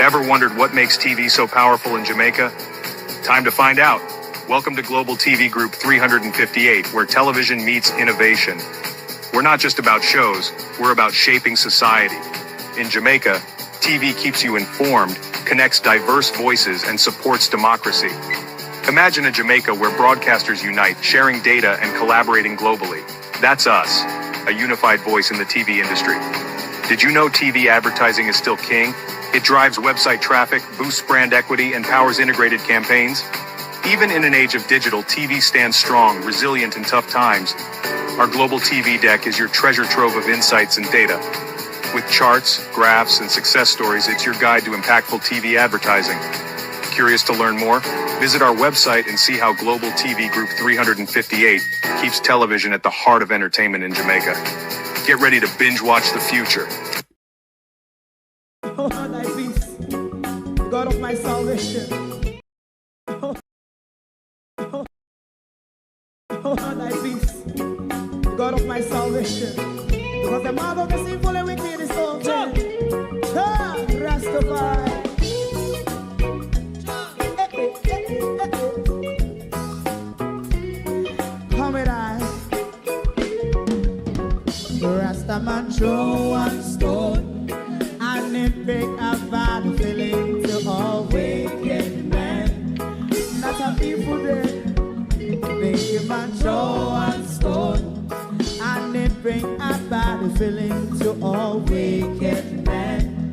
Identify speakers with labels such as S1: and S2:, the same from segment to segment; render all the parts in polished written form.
S1: Ever wondered what makes TV so powerful in Jamaica? Time to find out. Welcome to Global TV Group 358, where television meets innovation. We're not just about shows, we're about shaping society. In Jamaica, TV keeps you informed, connects diverse voices, and supports democracy. Imagine a Jamaica where broadcasters unite, sharing data and collaborating globally. That's us, a unified voice in the TV industry. Did you know TV advertising is still king? It drives website traffic, boosts brand equity, and powers integrated campaigns. Even in an age of digital, TV stands strong, resilient in tough times. Our global TV deck is your treasure trove of insights and data. With charts, graphs, and success stories, it's your guide to impactful TV advertising. Curious to learn more? Visit our website and see how Global TV Group 358 keeps television at the heart of entertainment in Jamaica. Get ready to binge watch the future.
S2: Oh, thy peace, God of my salvation. Oh, thy peace, God of my salvation. Because the mouth of the sinful and wicked is open. Rastafari. Come with I. Rastaman throw one stone, and it bring a bad feeling to all wicked men. Not a people there. Make a man throw one stone, and it bring a bad feeling to all wicked men.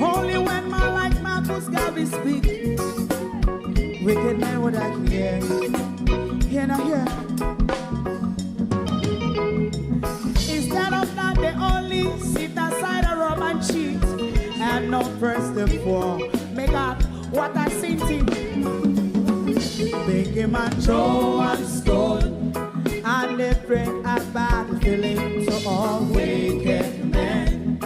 S2: Only when man like Marcus Garvey speak, wicked men would I hear. Hear now hear. Instead of that, they only sit aside and rob and cheat, and not first and four. Make up what I seen to. Make him a throw one stone, and they bring a bad feeling to all wicked men.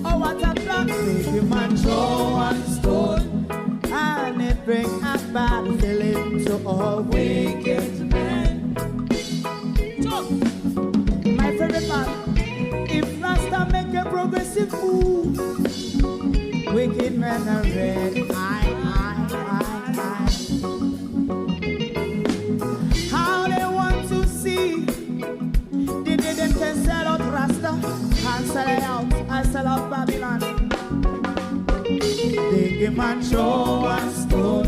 S2: Oh, what a plan! Make him a throw one stone, and they bring a bad feeling to all wicked men. My favorite part: if Rasta make a progressive move, wicked men are red. How they want to see the day them can sell out Rasta and sell it out. I sell out Babylon. They give man throw one stone,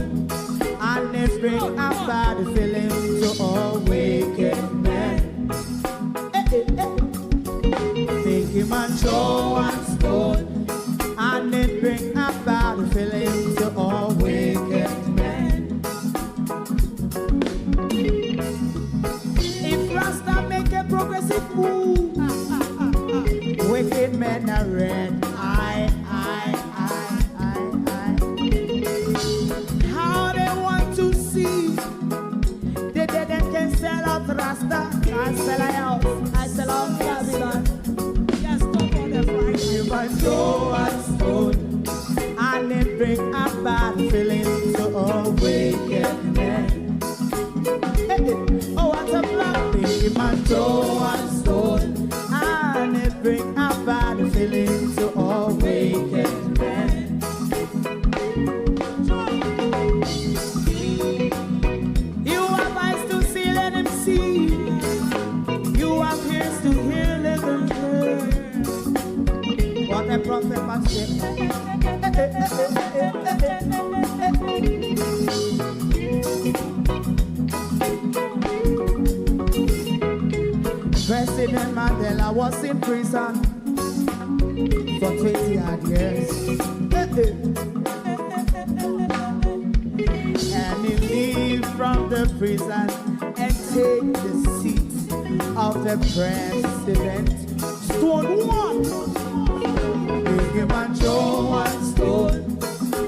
S2: and they bring a bad feeling to all wicked men. They give man throw one stone, and it bring a bad feeling to all wicked men. If Rasta make a progressive move, wicked men are red. How they want to see the dead and can sell out Rasta. I sell out, I sell out Babylon. Yes, stop on the Friday. You might throw a stone, and it bring a bad feeling to all wicked men. Oh, what a black thing, man, throw a stone, and it bring a bad feeling to all wicked men. You have eyes to see, let him see. You have ears to hear, let them hear. What a prophet must say. President Mandela was in prison for 20 odd years. And he leave from the prison and take the seat of the president. Stone one. Big him and throw one stone,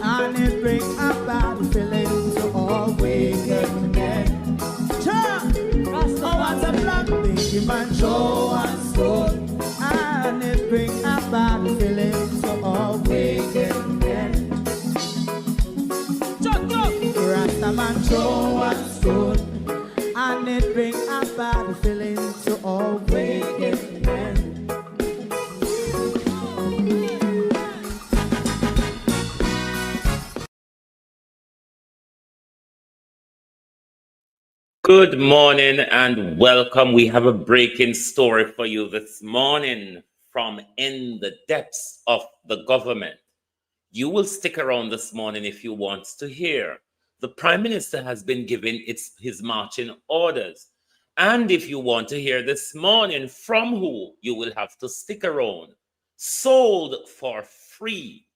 S2: and it bring a bad feeling to all wicked men. Oh, what's a black? Big him and throw one stone, and it bring a bad feeling to all wicked men. Rastaman throw one stone, and it bring a bad feeling to all wicked men.
S3: Good morning and welcome. We have a breaking story for you this morning from in the depths of the government. You will stick around this morning if you want to hear. The Prime Minister has been given his marching orders. And if you want to hear this morning from who, you will have to stick around. Sold for free.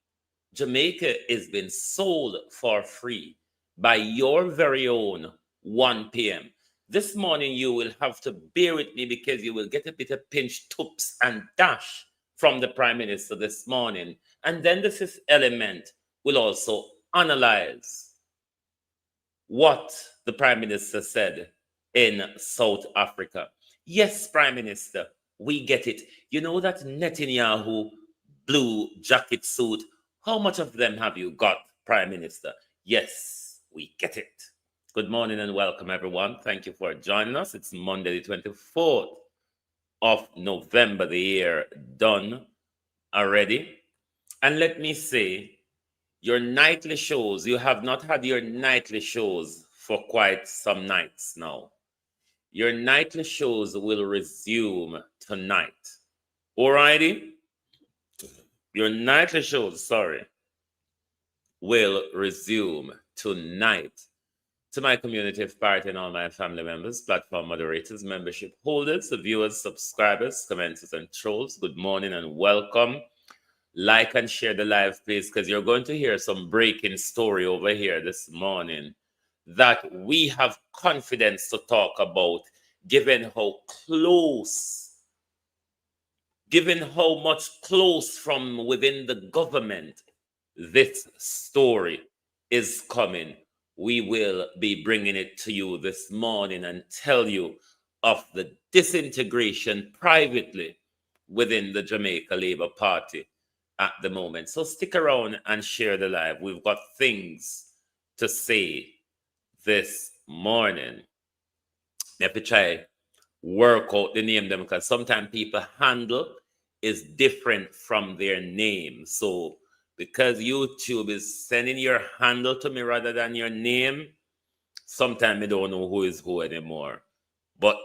S3: Jamaica is being sold for free by your very own 1 p.m. This morning, you will have to bear with me because you will get a bit of pinch, toops, and dash from the Prime Minister this morning. And then the fifth element will also analyze what the Prime Minister said in South Africa. Yes, Prime Minister, we get it. You know that Netanyahu blue jacket suit? How much of them have you got, Prime Minister? Yes, we get it. Good morning and welcome, everyone. Thank you for joining us. It's Monday, the 24th of November, the year done already. And let me say, your nightly shows, you have not had your nightly shows for quite some nights now. Your nightly shows will resume tonight. Alrighty? Your nightly shows, will resume tonight. To my community of party and all my family members, platform moderators, membership holders, the viewers, subscribers, commenters, and trolls, good morning and welcome. Like and share the live, please, because you're going to hear some breaking story over here this morning that we have confidence to talk about, given how much close from within the government this story is coming. We will be bringing it to you this morning and tell you of the disintegration privately within the Jamaica Labour Party at the moment. So stick around and share the live. We've got things to say this morning. Let me try work out the name them, because sometimes people handle is different from their name. So because YouTube is sending your handle to me rather than your name, sometimes I don't know who is who anymore. But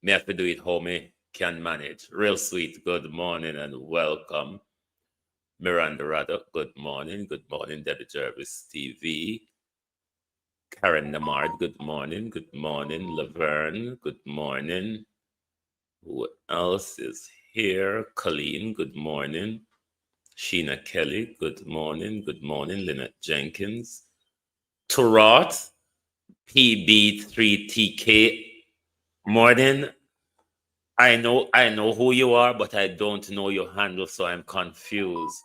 S3: me have to do it how me can manage. Real sweet. Good morning and welcome. Miranda Rado, good morning. Good morning, Debbie Jervis TV. Karen Namard, good morning. Good morning, Laverne, good morning. Who else is here? Colleen, good morning. Sheena Kelly, good morning. Good morning, Lynette Jenkins. Turot, PB3TK, morning. I know who you are, but I don't know your handle, so I'm confused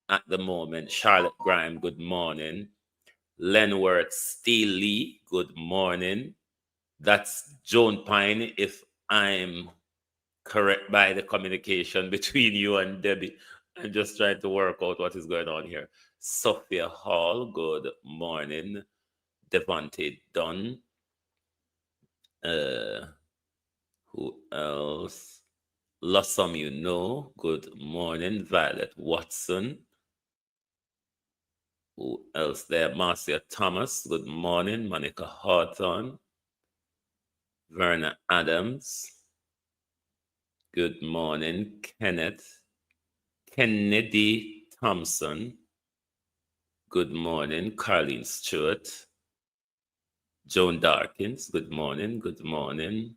S3: at the moment. Charlotte Grime, good morning. Lenworth Steely, good morning. That's Joan Pine, if I'm correct by the communication between you and Debbie. I'm just trying to work out what is going on here. Sophia Hall, good morning. Devontae Dunn. Who else? Lossum, you know. Good morning. Violet Watson. Who else there? Marcia Thomas. Good morning. Monica Hawthorne. Verna Adams. Good morning. Kennedy Thompson. Good morning. Carlene Stewart. Joan Darkins. Good morning. Good morning.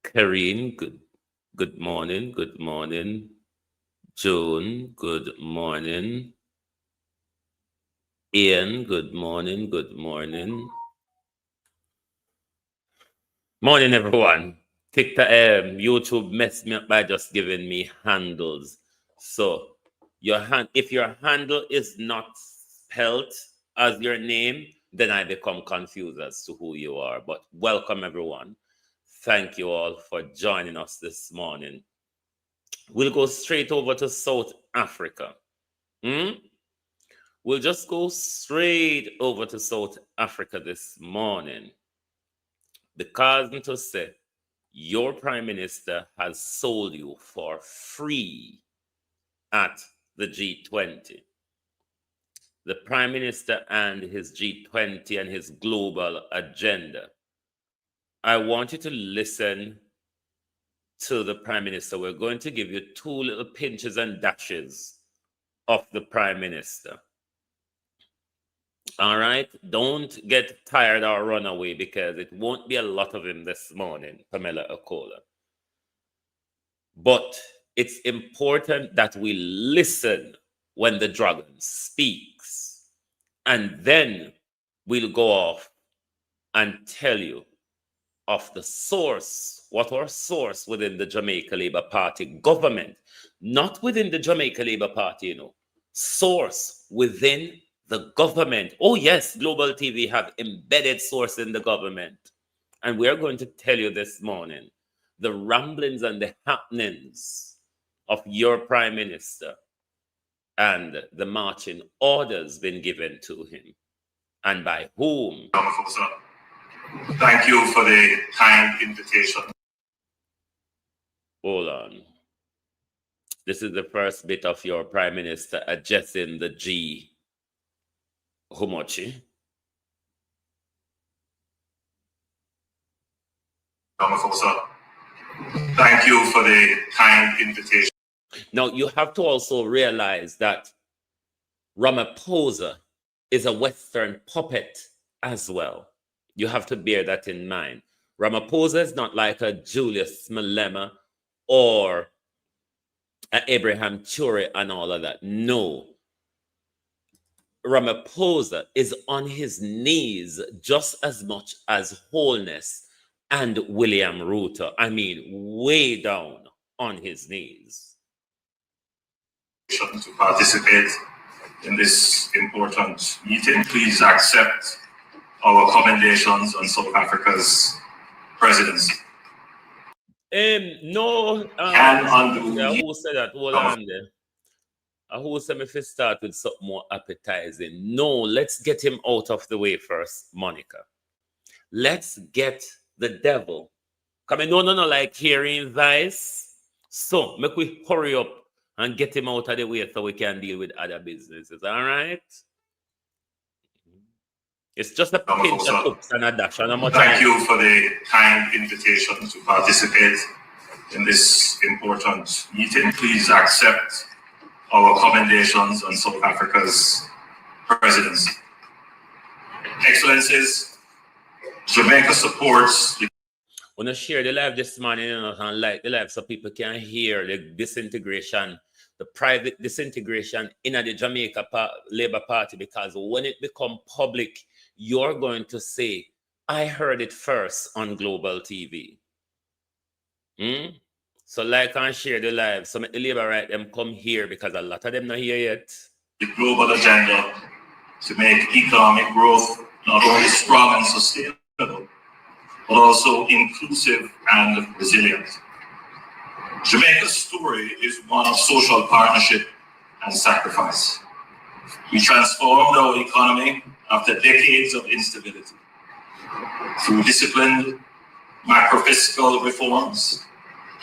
S3: Karine. Good morning. Good morning. Joan. Good morning. Ian. Good morning. Good morning. Morning, everyone. TikTok, YouTube messed me up by just giving me handles. So if your handle is not spelled as your name, then I become confused as to who you are. But welcome, everyone. Thank you all for joining us this morning. We'll go straight over to South Africa. We'll just go straight over to South Africa this morning. Because to say, your Prime Minister has sold you for free at the G20. the Prime Minister and his G20 and his global agenda. I want you to listen to the Prime Minister. We're going to give you 2 little pinches and dashes of the Prime Minister. All right? Don't get tired or run away, because it won't be a lot of him this morning, Pamela Okola. But it's important that we listen when the dragon speaks. And then we'll go off and tell you of the source, what our source within the Jamaica Labour Party government, not within the Jamaica Labour Party, you know, source within the government. Oh yes, Global TV have embedded source in the government. And we're going to tell you this morning the ramblings and the happenings of your Prime Minister and the marching orders been given to him, and by whom.
S4: Thank you for the kind invitation.
S3: Hold on. This is the first bit of your Prime Minister addressing the G. Humochi.
S4: Thank you for the kind invitation.
S3: Now, you have to also realize that Ramaphosa is a Western puppet as well. You have to bear that in mind. Ramaphosa is not like a Julius Malema or a Abraham Ture and all of that. No. Ramaphosa is on his knees just as much as Wholeness and William Ruto. I mean, way down on his knees.
S4: To participate in this important meeting, please accept our commendations on South Africa's presidency.
S3: No. Who said that? Hold on there. Who said if we start with something more appetizing? No, let's get him out of the way first, Monica. Let's get the devil. Come in, no, like hearing vice. So, make we hurry up and get him out of the way so we can deal with other businesses. All right? It's just a pinch of hooks and a dash.
S4: Thank you for the kind invitation to participate in this important meeting. Please accept our commendations on South Africa's presidency. Excellencies, Jamaica supports the...
S3: I want to share the live this morning, and like the live so people can hear the disintegration, the private disintegration in the Jamaica Labour Party, because when it become public, you're going to say, I heard it first on Global TV. So like and share the live. So make the Labour right them come here, because a lot of them not here yet.
S4: The global agenda to make economic growth not only strong and sustainable, but also inclusive and resilient. Jamaica's story is one of social partnership and sacrifice. We transformed our economy after decades of instability through disciplined macro-fiscal reforms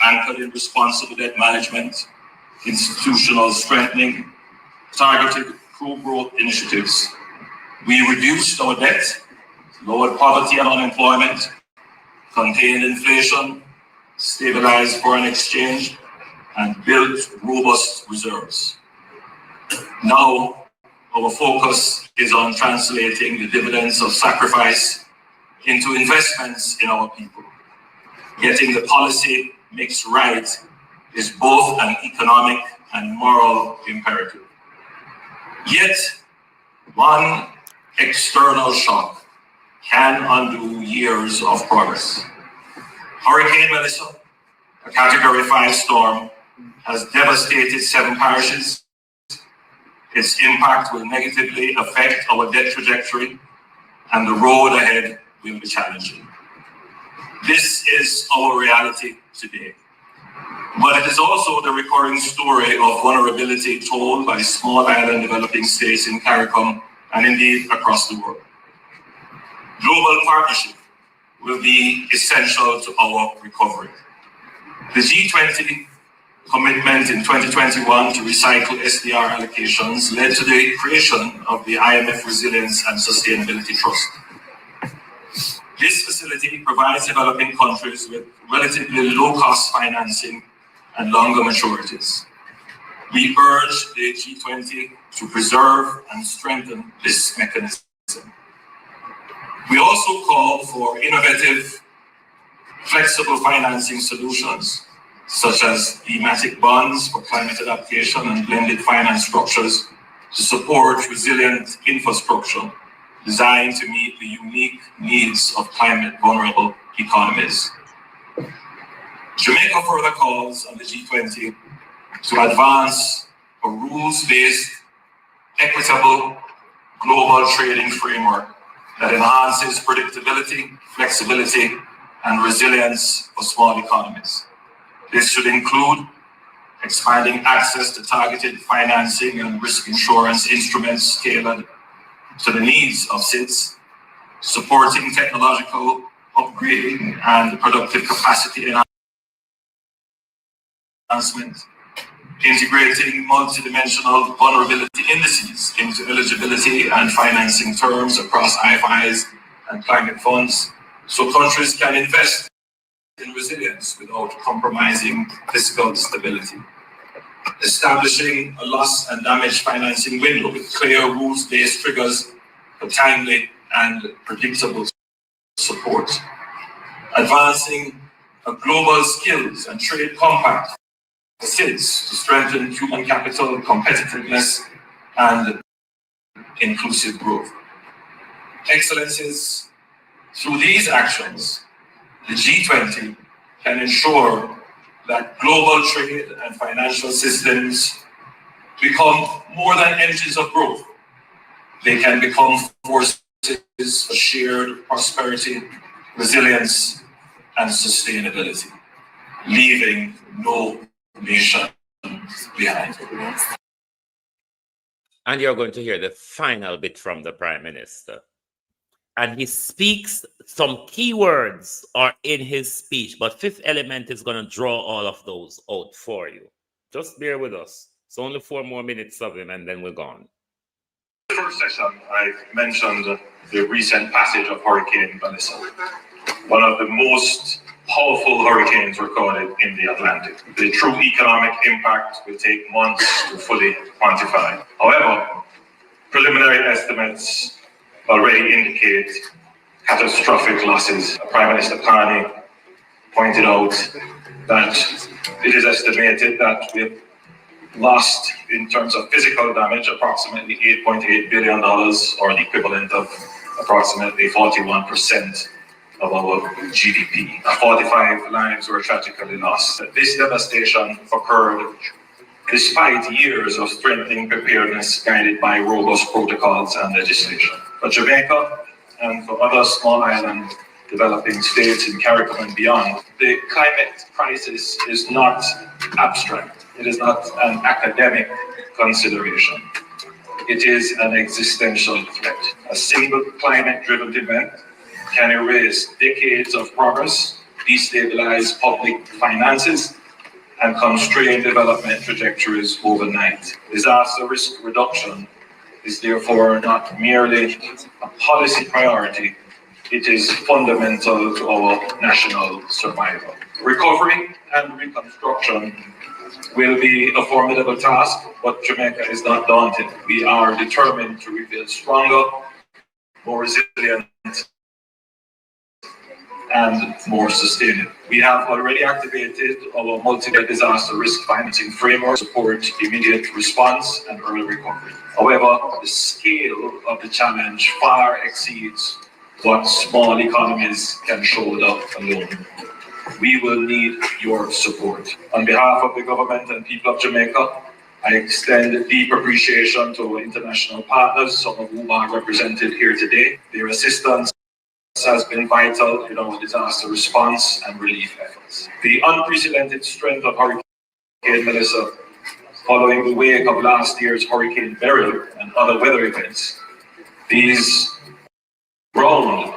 S4: anchored in responsible debt management, institutional strengthening, targeted pro-growth initiatives. We reduced our debt, lowered poverty and unemployment, contained inflation, stabilized foreign exchange, and built robust reserves. Now, our focus is on translating the dividends of sacrifice into investments in our people. Getting the policy mix right is both an economic and moral imperative. Yet, one external shock can undo years of progress. Hurricane Melissa, a Category 5 storm, has devastated 7 parishes. Its impact will negatively affect our debt trajectory, and the road ahead will be challenging. This is our reality today. But it is also the recurring story of vulnerability told by small island developing states in CARICOM and indeed across the world. Global partnership will be essential to our recovery. The G20 commitment in 2021 to recycle SDR allocations led to the creation of the IMF Resilience and Sustainability Trust. This facility provides developing countries with relatively low-cost financing and longer maturities. We urge the G20 to preserve and strengthen this mechanism. We also call for innovative, flexible financing solutions, such as thematic bonds for climate adaptation and blended finance structures to support resilient infrastructure designed to meet the unique needs of climate-vulnerable economies. Jamaica further calls on the G20 to advance a rules-based, equitable global trading framework that enhances predictability, flexibility, and resilience for small economies. This should include expanding access to targeted financing and risk insurance instruments tailored to the needs of SIDS, supporting technological upgrading and productive capacity enhancement, integrating multidimensional vulnerability indices into eligibility and financing terms across IFIs and climate funds, so countries can invest in resilience without compromising fiscal stability. Establishing a loss and damage financing window with clear rules-based triggers for timely and predictable support. Advancing a global skills and trade compact for SIDS to strengthen human capital competitiveness and inclusive growth. Excellencies, through these actions, the G20 can ensure that global trade and financial systems become more than engines of growth. They can become forces for shared prosperity, resilience, and sustainability, leaving no nation behind.
S3: And you're going to hear the final bit from the Prime Minister. And he speaks, some keywords are in his speech, but Fifth Element is going to draw all of those out for you. Just bear with us. It's only 4 more minutes of him and then we're gone.
S4: In the first session, I mentioned the recent passage of Hurricane Vanessa, one of the most powerful hurricanes recorded in the Atlantic. The true economic impact will take months to fully quantify. However, preliminary estimates already indicate catastrophic losses. Prime Minister Carney pointed out that it is estimated that we've lost, in terms of physical damage, approximately $8.8 billion, or the equivalent of approximately 41% of our GDP. 45 lives were tragically lost. This devastation occurred despite years of strengthening preparedness guided by robust protocols and legislation. For Jamaica and for other small island developing states in Caribbean and beyond, the climate crisis is not abstract. It is not an academic consideration. It is an existential threat. A single climate-driven event can erase decades of progress, destabilize public finances, and constrain development trajectories overnight. Disaster risk reduction is therefore not merely a policy priority, it is fundamental to our national survival. Recovery and reconstruction will be a formidable task, but Jamaica is not daunted. We are determined to rebuild stronger, more resilient, and more sustainable. We have already activated our multi-year disaster risk financing framework to support immediate response and early recovery. However, the scale of the challenge far exceeds what small economies can shoulder alone. We will need your support. On behalf of the government and people of Jamaica, I extend deep appreciation to our international partners, some of whom are represented here today. Their assistance has been vital in our disaster response and relief efforts. The unprecedented strength of Hurricane Melissa, following the wake of last year's Hurricane Beryl and other weather events, these ground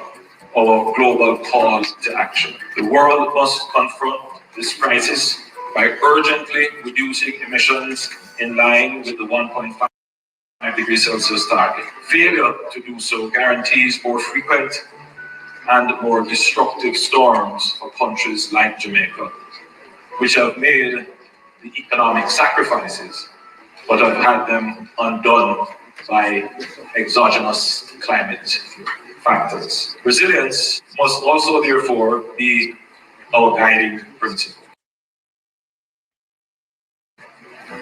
S4: our global call to action. The world must confront this crisis by urgently reducing emissions in line with the 1.5 degrees Celsius target. Failure to do so guarantees more frequent and more destructive storms for countries like Jamaica, which have made the economic sacrifices but have had them undone by exogenous climate factors. Resilience must also therefore be our guiding principle.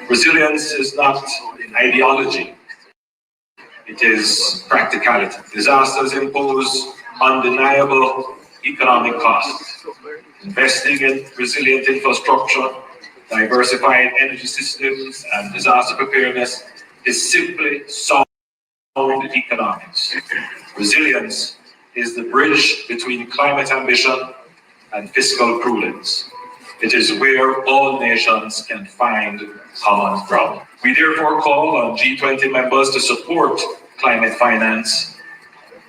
S4: Resilience is not an ideology, it is practicality. Disasters impose undeniable economic costs. Investing in resilient infrastructure, diversified energy systems, and disaster preparedness is simply sound economics. Resilience is the bridge between climate ambition and fiscal prudence. It is where all nations can find common ground. We therefore call on G20 members to support climate finance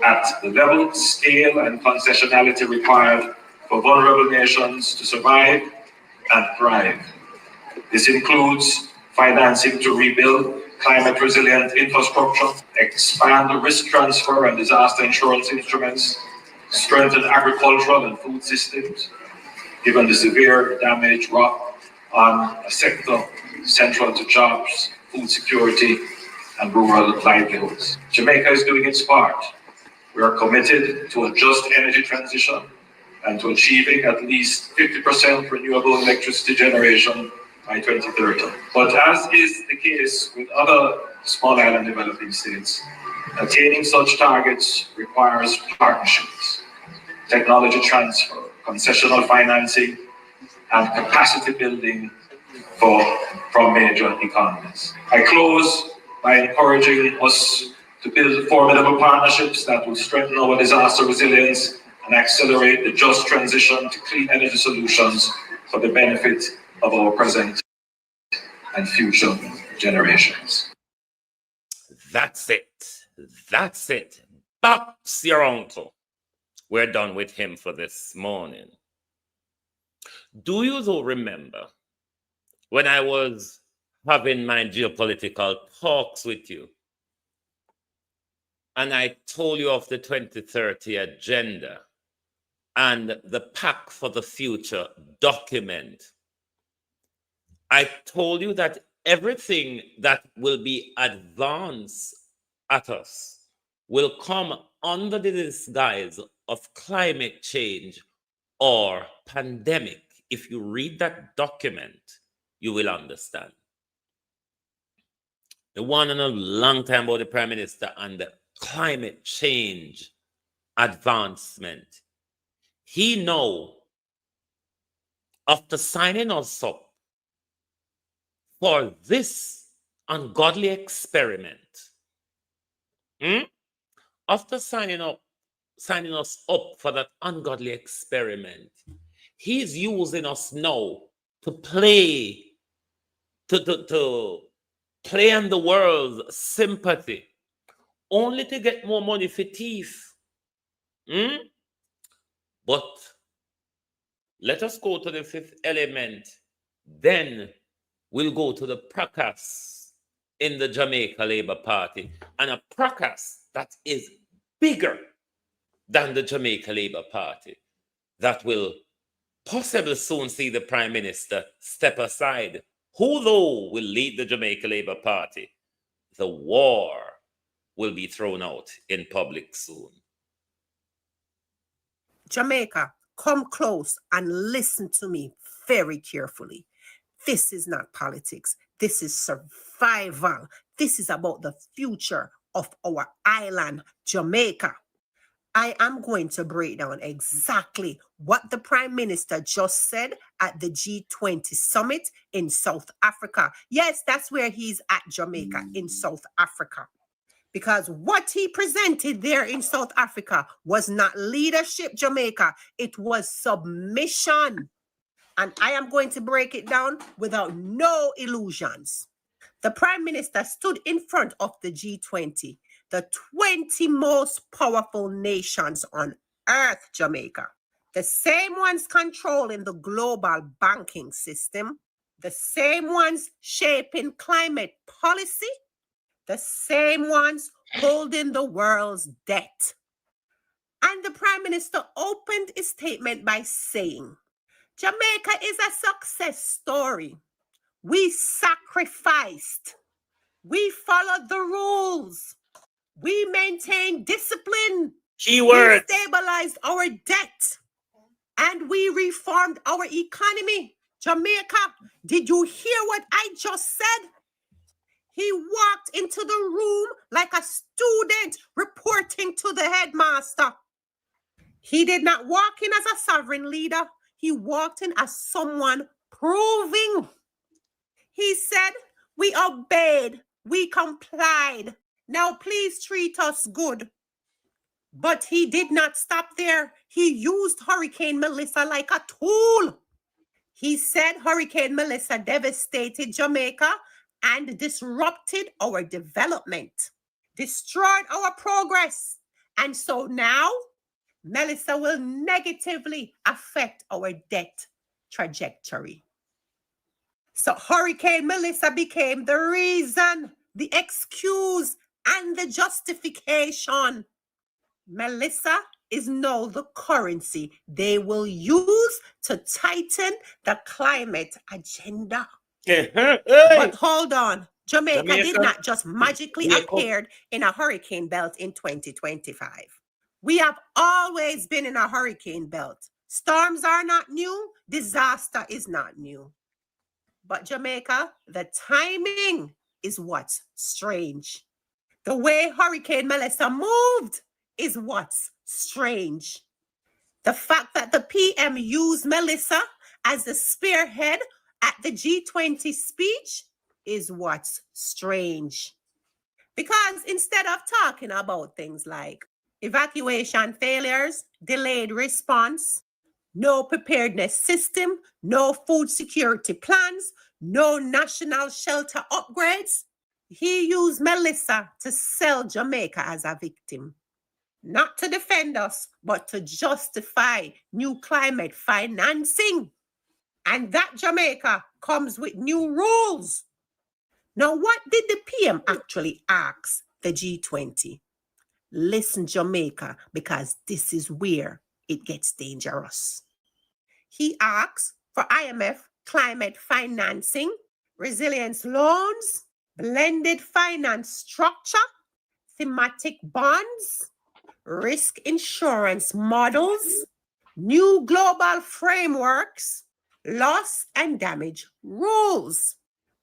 S4: at the level, scale, and concessionality required for vulnerable nations to survive and thrive. This includes financing to rebuild climate-resilient infrastructure, expand the risk transfer and disaster insurance instruments, strengthen agricultural and food systems, given the severe damage wrought on a sector central to jobs, food security, and rural livelihoods. Jamaica is doing its part. We are committed to a just energy transition and to achieving at least 50% renewable electricity generation by 2030. But as is the case with other small island developing states, attaining such targets requires partnerships, technology transfer, concessional financing, and capacity building from major economies. I close by encouraging us to build formidable partnerships that will strengthen our disaster resilience and accelerate the just transition to clean energy solutions for the benefit of our present and future generations.
S3: That's it. That's it. Pops your uncle. We're done with him for this morning. Do you though remember when I was having my geopolitical talks with you and I told you of the 2030 agenda and the Pact for the Future document? I told you that everything that will be advanced at us will come under the disguise of climate change or pandemic. If you read that document, you will understand. The one in a long time about the Prime Minister and the climate change advancement. He know after signing us up for this ungodly experiment, after signing us up for that ungodly experiment, he's using us now to play play on the world's sympathy, only to get more money for thief. But let us go to the fifth element. Then we'll go to the fracas in the Jamaica Labour Party, and a fracas that is bigger than the Jamaica Labour Party, that will possibly soon see the Prime Minister step aside. Who, though, will lead the Jamaica Labour Party? The war will be thrown out in public soon.
S5: Jamaica, come close and listen to me very carefully. This is not politics. This is survival. This is about the future of our island, Jamaica. I am going to break down exactly what the Prime Minister just said at the G20 summit in South Africa. Yes, that's where he's at, Jamaica, in South Africa. Because what he presented there in South Africa was not leadership, Jamaica. It was submission. And I am going to break it down without no illusions. The Prime Minister stood in front of the G20, the 20 most powerful nations on earth, Jamaica. The same ones controlling the global banking system, the same ones shaping climate policy, the same ones holding the world's debt. And the Prime Minister opened his statement by saying, Jamaica is a success story. We sacrificed. We followed the rules. We maintained discipline.
S3: Keywords.
S5: We stabilized our debt. And we reformed our economy. Jamaica, did you hear what I just said? He walked into the room like a student reporting to the headmaster. He did not walk in as a sovereign leader. He walked in as someone proving. He said, we obeyed, we complied. Now please treat us good. But he did not stop there. He used Hurricane Melissa like a tool. He said Hurricane Melissa devastated Jamaica and disrupted our development, destroyed our progress. And so now, Melissa will negatively affect our debt trajectory. So Hurricane Melissa became the reason, the excuse, and the justification. Melissa is now the currency they will use to tighten the climate agenda. But hold on, Jamaica did not just magically appear in a hurricane belt in 2025. We have always been in a hurricane belt. Storms are not new, disaster is not new. But Jamaica, the timing is what's strange. The way Hurricane Melissa moved is what's strange. The fact that the PM used Melissa as the spearhead at the G20 speech is what's strange. Because instead of talking about things like evacuation failures, delayed response, no preparedness system, no food security plans, no national shelter upgrades, he used Melissa to sell Jamaica as a victim. Not to defend us, but to justify new climate financing. And that Jamaica comes with new rules. Now, what did the PM actually ask the G20? Listen, Jamaica, because this is where it gets dangerous. He asks for IMF climate financing, resilience loans, blended finance structure, thematic bonds, risk insurance models, new global frameworks, loss and damage rules.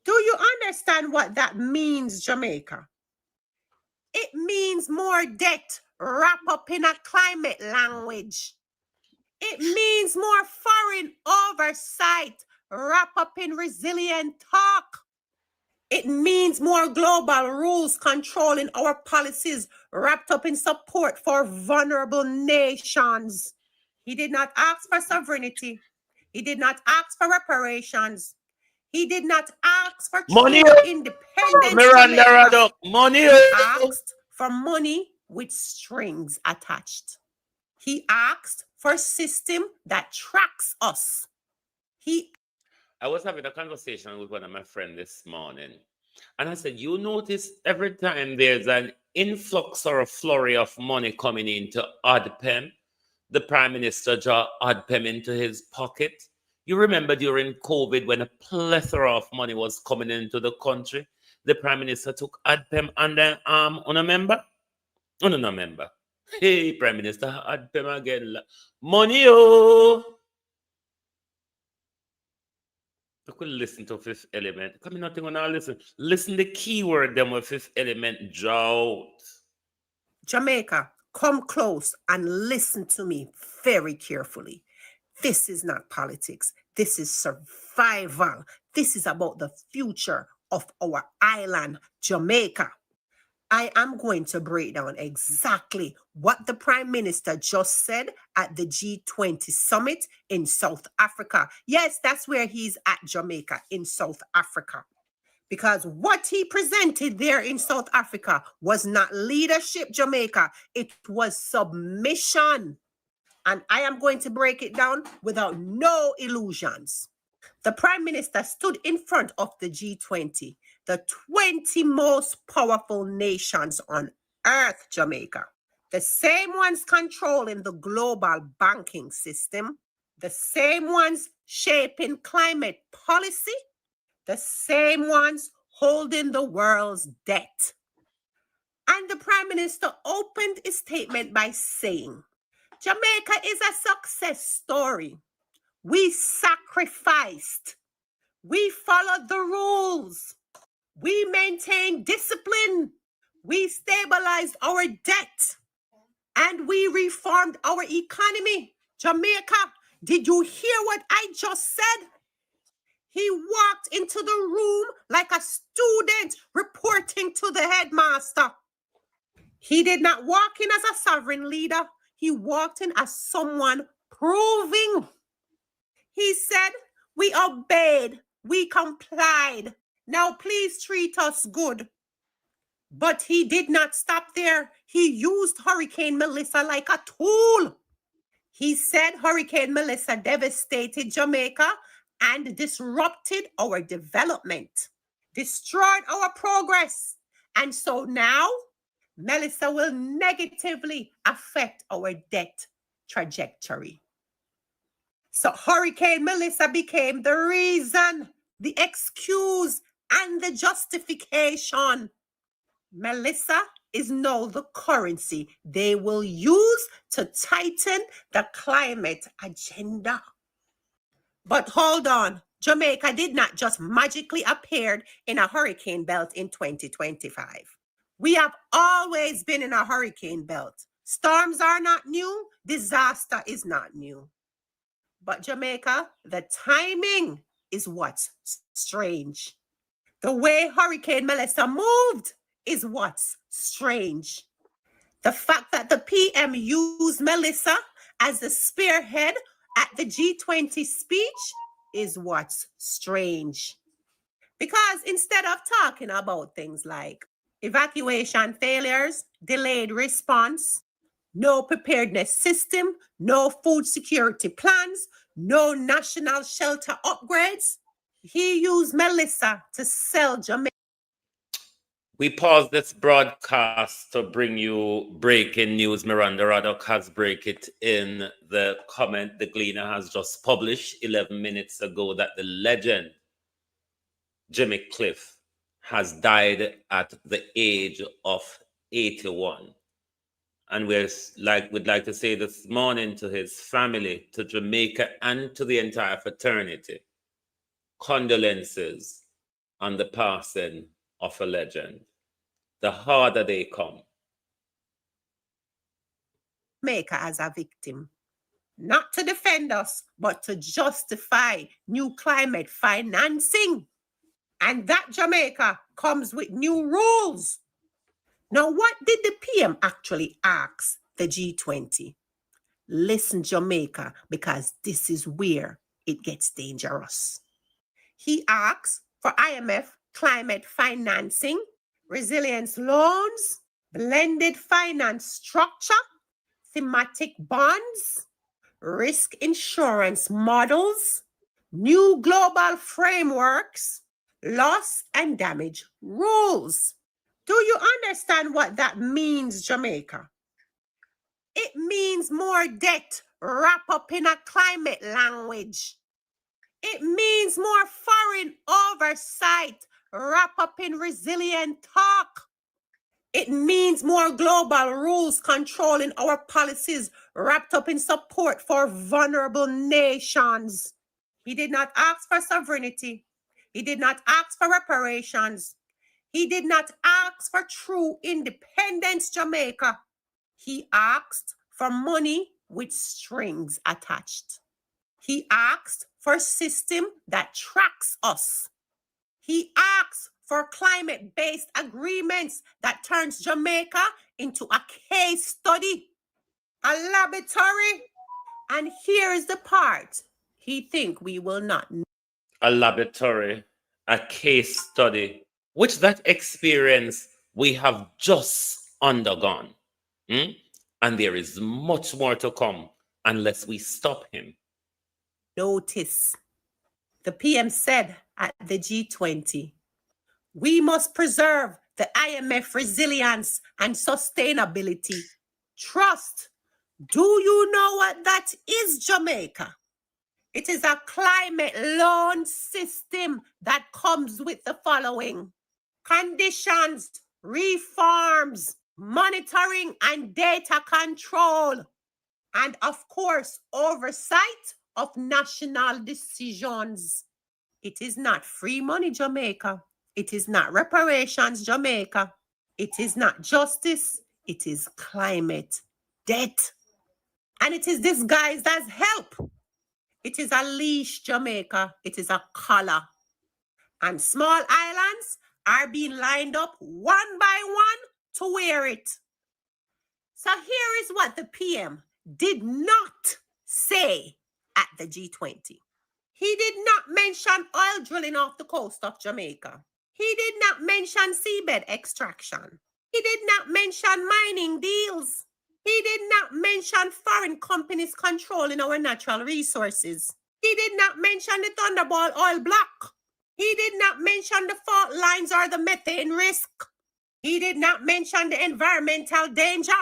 S5: Do you understand what that means, Jamaica? It means more debt wrapped up in a climate language. It means more foreign oversight wrapped up in resilient talk. It means more global rules controlling our policies wrapped up in support for vulnerable nations. He did not ask for sovereignty. He did not ask for reparations. He did not ask for
S3: Money,
S5: independence.
S3: Miranda, money.
S5: He asked for money with strings attached. He asked for a system that tracks us.
S3: I was having a conversation with one of my friends this morning, and I said, you notice every time there's an influx or a flurry of money coming into ODPEM, the Prime Minister draw ODPEM into his pocket. You remember during COVID when a plethora of money was coming into the country, the Prime Minister took ODPEM under arm on a member? On a member. Hey, Prime Minister, ODPEM again. Money, oh! I could listen to Fifth Element. Come in, nothing when I listen. Listen the keyword them with Fifth Element drought.
S5: Jamaica, come close and listen to me very carefully. This is not politics. This is survival. This is about the future of our island, Jamaica. I am going to break down exactly what the Prime Minister just said at the G20 summit in South Africa. Yes, that's where he's at, Jamaica, in South Africa. Because what he presented there in South Africa was not leadership, Jamaica. It was submission. And I am going to break it down without no illusions. The Prime Minister stood in front of the G20, the 20 most powerful nations on earth, Jamaica. The same ones controlling the global banking system, the same ones shaping climate policy, the same ones holding the world's debt. And the Prime Minister opened his statement by saying, Jamaica is a success story. We sacrificed. We followed the rules. We maintained discipline. We stabilized our debt. And we reformed our economy. Jamaica, did you hear what I just said? He walked into the room like a student reporting to the headmaster. He did not walk in as a sovereign leader. He walked in as someone proving. He said, we obeyed, we complied. Now please treat us good. But he did not stop there. He used Hurricane Melissa like a tool. He said Hurricane Melissa devastated Jamaica and disrupted our development, destroyed our progress. And so now, Melissa will negatively affect our debt trajectory. So Hurricane Melissa became the reason, the excuse, and the justification. Melissa is now the currency they will use to tighten the climate agenda. But hold on, Jamaica did not just magically appear in a hurricane belt in 2025. We have always been in a hurricane belt. Storms are not new, disaster is not new. But Jamaica, the timing is what's strange. The way Hurricane Melissa moved is what's strange. The fact that the PM used Melissa as the spearhead at the G20 speech is what's strange. Because instead of talking about things like evacuation failures, delayed response, no preparedness system, no food security plans, no national shelter upgrades, he used Melissa to sell Jamaica.
S3: We pause this broadcast to bring you breaking news. Miranda Raddock has break it in the comment the Gleaner has just published 11 minutes ago that the legend Jimmy Cliff has died at the age of 81. And we'd like to say this morning to his family, to Jamaica, and to the entire fraternity, condolences on the passing of a legend. The harder they come.
S5: Jamaica as a victim, not to defend us, but to justify new climate financing. And that Jamaica comes with new rules. Now, what did the PM actually ask the G20? Listen, Jamaica, because this is where it gets dangerous. He asked for IMF climate financing, resilience loans, blended finance structure, thematic bonds, risk insurance models, new global frameworks, loss and damage rules. Do you understand what that means, Jamaica? It means more debt wrapped up in a climate language. It means more foreign oversight wrapped up in resilient talk. It means more global rules controlling our policies wrapped up in support for vulnerable nations. He did not ask for sovereignty. He did not ask for reparations. He did not ask for true independence, Jamaica. He asked for money with strings attached. He asked for a system that tracks us. He asked for climate-based agreements that turns Jamaica into a case study, a laboratory. And here is the part he think we will not know.
S3: A laboratory, a case study, which that experience we have just undergone. And there is much more to come unless we stop him.
S5: Notice The PM said at the G20, we must preserve the IMF resilience and sustainability. Trust. Do you know what that is, Jamaica? It is a climate loan system that comes with the following: conditions, reforms, monitoring and data control, and of course, oversight of national decisions. It is not free money, Jamaica. It is not reparations, Jamaica. It is not justice. It is climate debt. And it is disguised as help. It is a leash, Jamaica. It is a collar. And small islands are being lined up one by one to wear it. So here is what the PM did not say at the G20. He did not mention oil drilling off the coast of Jamaica. He did not mention seabed extraction. He did not mention mining deals. He did not mention foreign companies controlling our natural resources. He did not mention the Thunderball oil block. He did not mention the fault lines or the methane risk. He did not mention the environmental danger.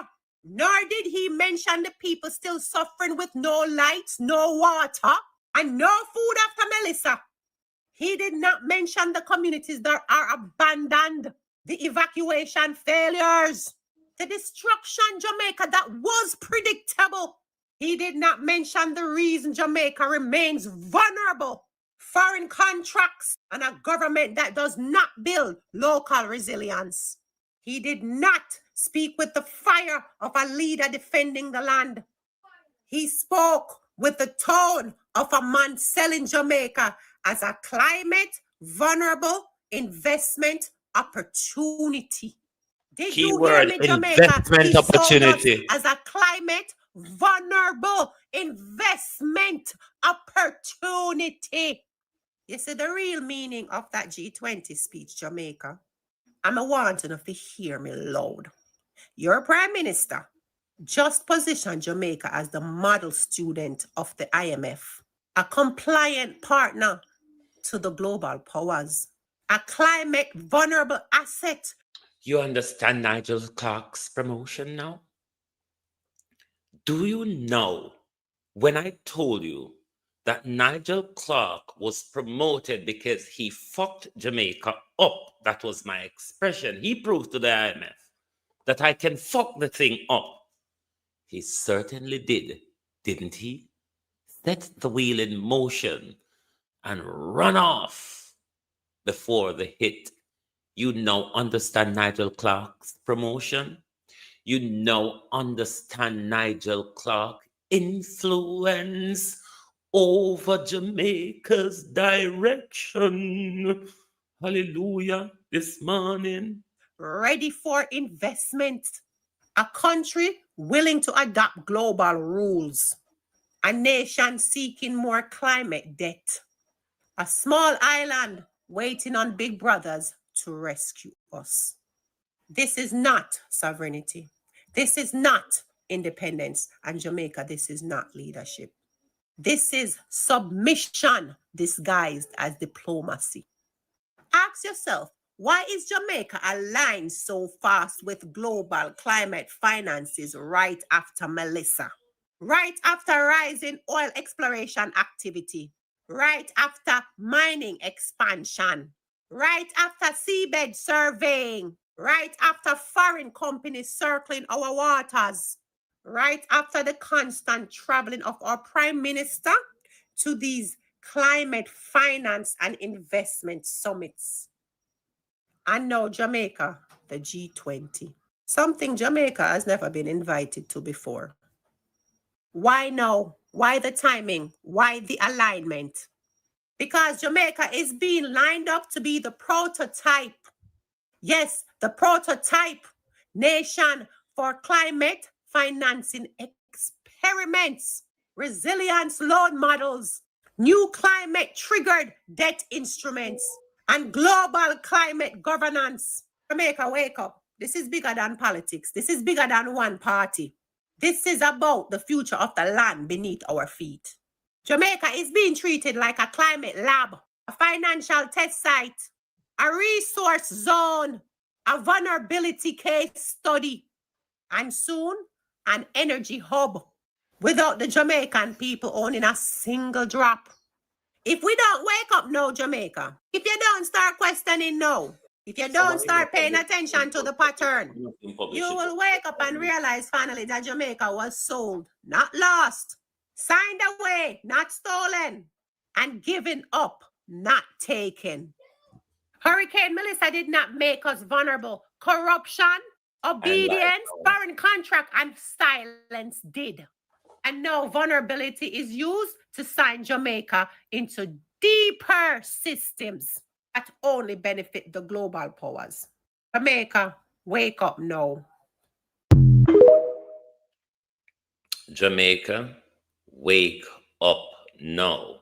S5: Nor did he mention the people still suffering with no lights, no water, and no food after Melissa. He did not mention the communities that are abandoned, the evacuation failures, the destruction, Jamaica, that was predictable. He did not mention the reason Jamaica remains vulnerable: foreign contracts and a government that does not build local resilience. He did not speak with the fire of a leader defending the land. He spoke with the tone of a man selling Jamaica as a climate vulnerable investment opportunity. Did you hear
S3: Keyword
S5: me, Jamaica?
S3: investment
S5: He sold us
S3: opportunity.
S5: as a climate vulnerable investment opportunity. You see the real meaning of that G20 speech, Jamaica? I'm a wanting if you hear me loud. Your Prime Minister just positioned Jamaica as the model student of the IMF, a compliant partner to the global powers, a climate vulnerable asset.
S3: You understand Nigel Clark's promotion now? Do you know when I told you that Nigel Clark was promoted because he fucked Jamaica up? That was my expression. He proved to the IMF that I can fuck the thing up. He certainly did, didn't he? Set the wheel in motion and run off before the hit. You now understand Nigel Clark's promotion. You now understand Nigel Clark influence over Jamaica's direction. Hallelujah. This morning.
S5: Ready for investment. A country willing to adopt global rules. A nation seeking more climate debt. A small island waiting on big brothers to rescue us. This is not sovereignty. This is not independence. And Jamaica, this is not leadership. This is submission disguised as diplomacy. Ask yourself, why is Jamaica aligned so fast with global climate finances right after Melissa? Right after rising oil exploration activity? Right after mining expansion? Right after seabed surveying? Right after foreign companies circling our waters? Right after the constant traveling of our Prime Minister to these climate finance and investment summits? And now Jamaica, the G20. Something Jamaica has never been invited to before. Why now? Why the timing? Why the alignment? Because Jamaica is being lined up to be the prototype. Yes, the prototype nation for climate financing experiments, resilience loan models, new climate triggered debt instruments, and global climate governance. Jamaica, wake up. This is bigger than politics. This is bigger than one party. This is about the future of the land beneath our feet. Jamaica is being treated like a climate lab, a financial test site, a resource zone, a vulnerability case study, and soon an energy hub without the Jamaican people owning a single drop. If we don't wake up now, Jamaica, if you don't start questioning now, if you don't start paying attention to the pattern, you will wake up and realize finally that Jamaica was sold, not lost, signed away, not stolen, and given up, not taken. Hurricane Melissa did not make us vulnerable. Corruption, obedience, foreign contract, and silence did. And now vulnerability is used to sign Jamaica into deeper systems that only benefit the global powers. Jamaica, wake up now.
S3: Jamaica, wake up now.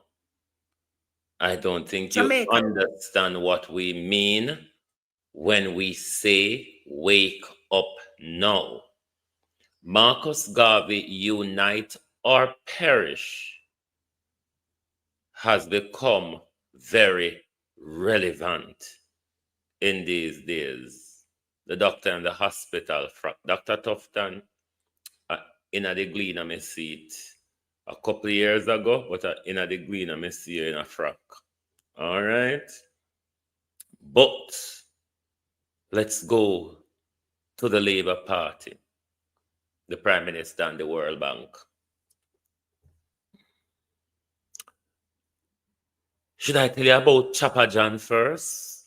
S3: I don't think
S5: Jamaica.
S3: You understand what we mean when we say wake up now. Marcus Garvey, unite or perish, has become very relevant in these days. The doctor in the hospital, Dr. Tufton, in the Gleaner me seat a couple of years ago, but in the Gleaner me see you in a frock. All right? But let's go to the Labour Party, the Prime Minister and the World Bank. Should I tell you about Chopper John first?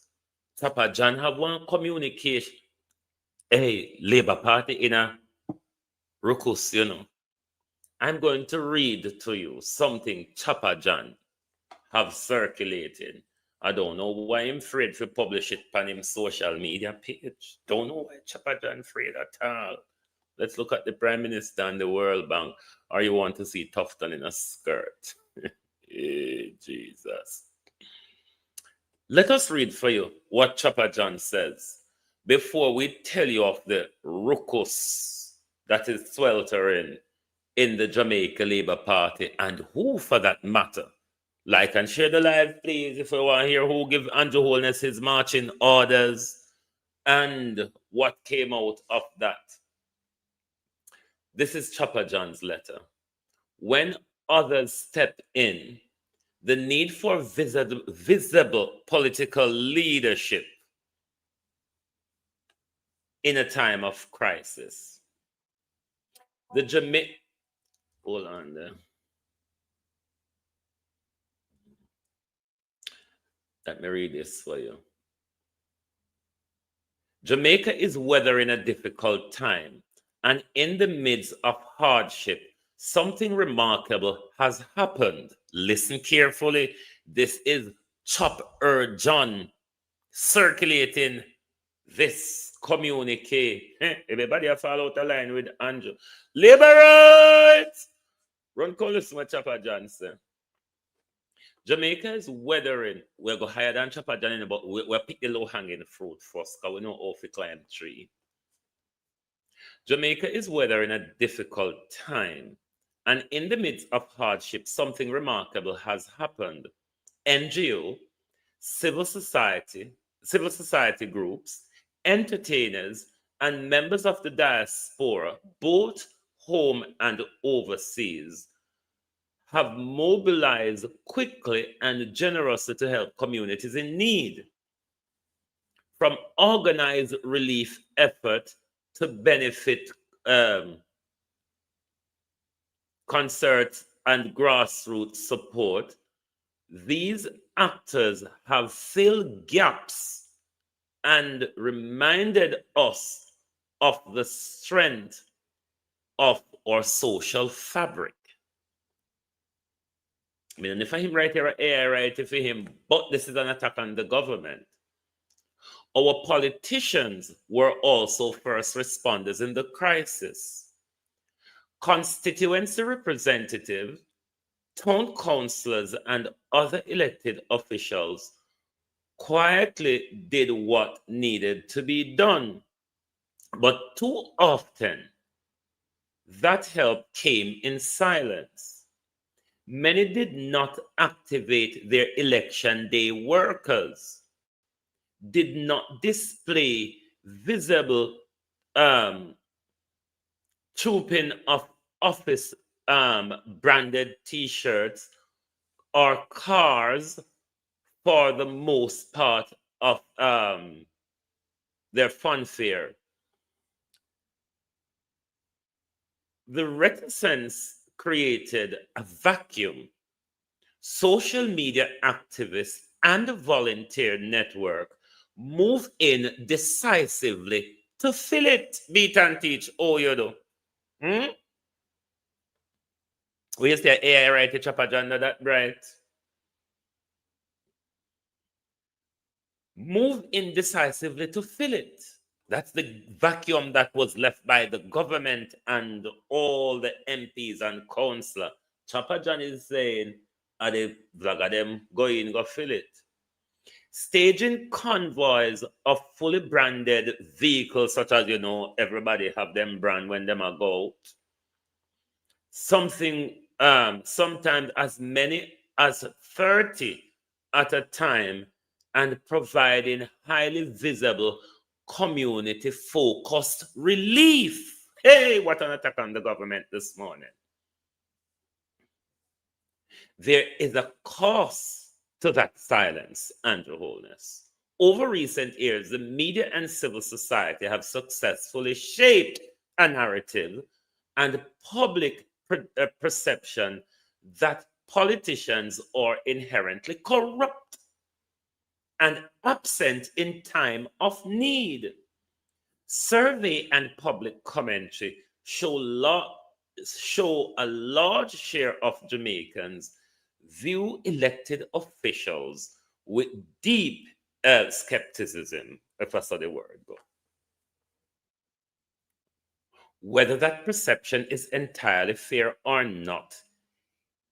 S3: Chopper John have one communication. Hey, Labour Party in a ruckus, you know. I'm going to read to you something Chopper John have circulated. I don't know why I'm afraid to publish it on him social media page. Don't know why Chopper John afraid at all. Let's look at the Prime Minister and the World Bank. Or you want to see Tufton in a skirt? Hey, Jesus. Let us read for you what Chopper John says before we tell you of the ruckus that is sweltering in the Jamaica Labour Party and who, for that matter. Like and share the live, please, if you want to hear who give Andrew Holness his marching orders and what came out of that. This is Chopper John's letter. When others step in, the need for visible political leadership in a time of crisis. The Jamaica... Hold on there. Let me read this for you. Jamaica is weathering a difficult time, and in the midst of hardship, something remarkable has happened. Listen carefully. This is Chopper John circulating this communique. Everybody have followed the line with Andrew. Liberate! Run call this what Chopper John said. Jamaica is weathering. We'll go higher than Chopper John, but we'll pick the low-hanging fruit first, because we know how to climb tree. Jamaica is weathering a difficult time, and in the midst of hardship, something remarkable has happened. NGO, civil society groups, entertainers, and members of the diaspora, both home and overseas, have mobilized quickly and generously to help communities in need. From organized relief effort to benefit concerts and grassroots support, these actors have filled gaps and reminded us of the strength of our social fabric. I mean, if I him right here, AI right for him, but this is an attack on the government. Our politicians were also first responders in the crisis. Constituency representatives, town councillors, and other elected officials quietly did what needed to be done. But too often, that help came in silence. many did not activate their election day workers, did not display visible trooping of office branded t-shirts or cars for the most part of their funfair. The reticence created a vacuum. Social media activists and the volunteer network move in decisively to fill it. Beat and teach. Oh, you do. We used to AI right to chop agenda that bright. Move in decisively to fill it. That's the vacuum that was left by the government and all the MPs and councillors. Chopper John is saying, are the vlogger them going go fill it? Staging convoys of fully branded vehicles, such as, everybody have them brand when them are go out. Sometimes as many as 30 at a time, and providing highly visible community-focused relief. Hey, what an attack on the government this morning. There is a cost to that silence, Andrew Holness. Over recent years, the media and civil society have successfully shaped a narrative and public perception that politicians are inherently corrupt and absent in time of need. Survey and public commentary show a large share of Jamaicans view elected officials with deep skepticism, if I saw the word go. Whether that perception is entirely fair or not,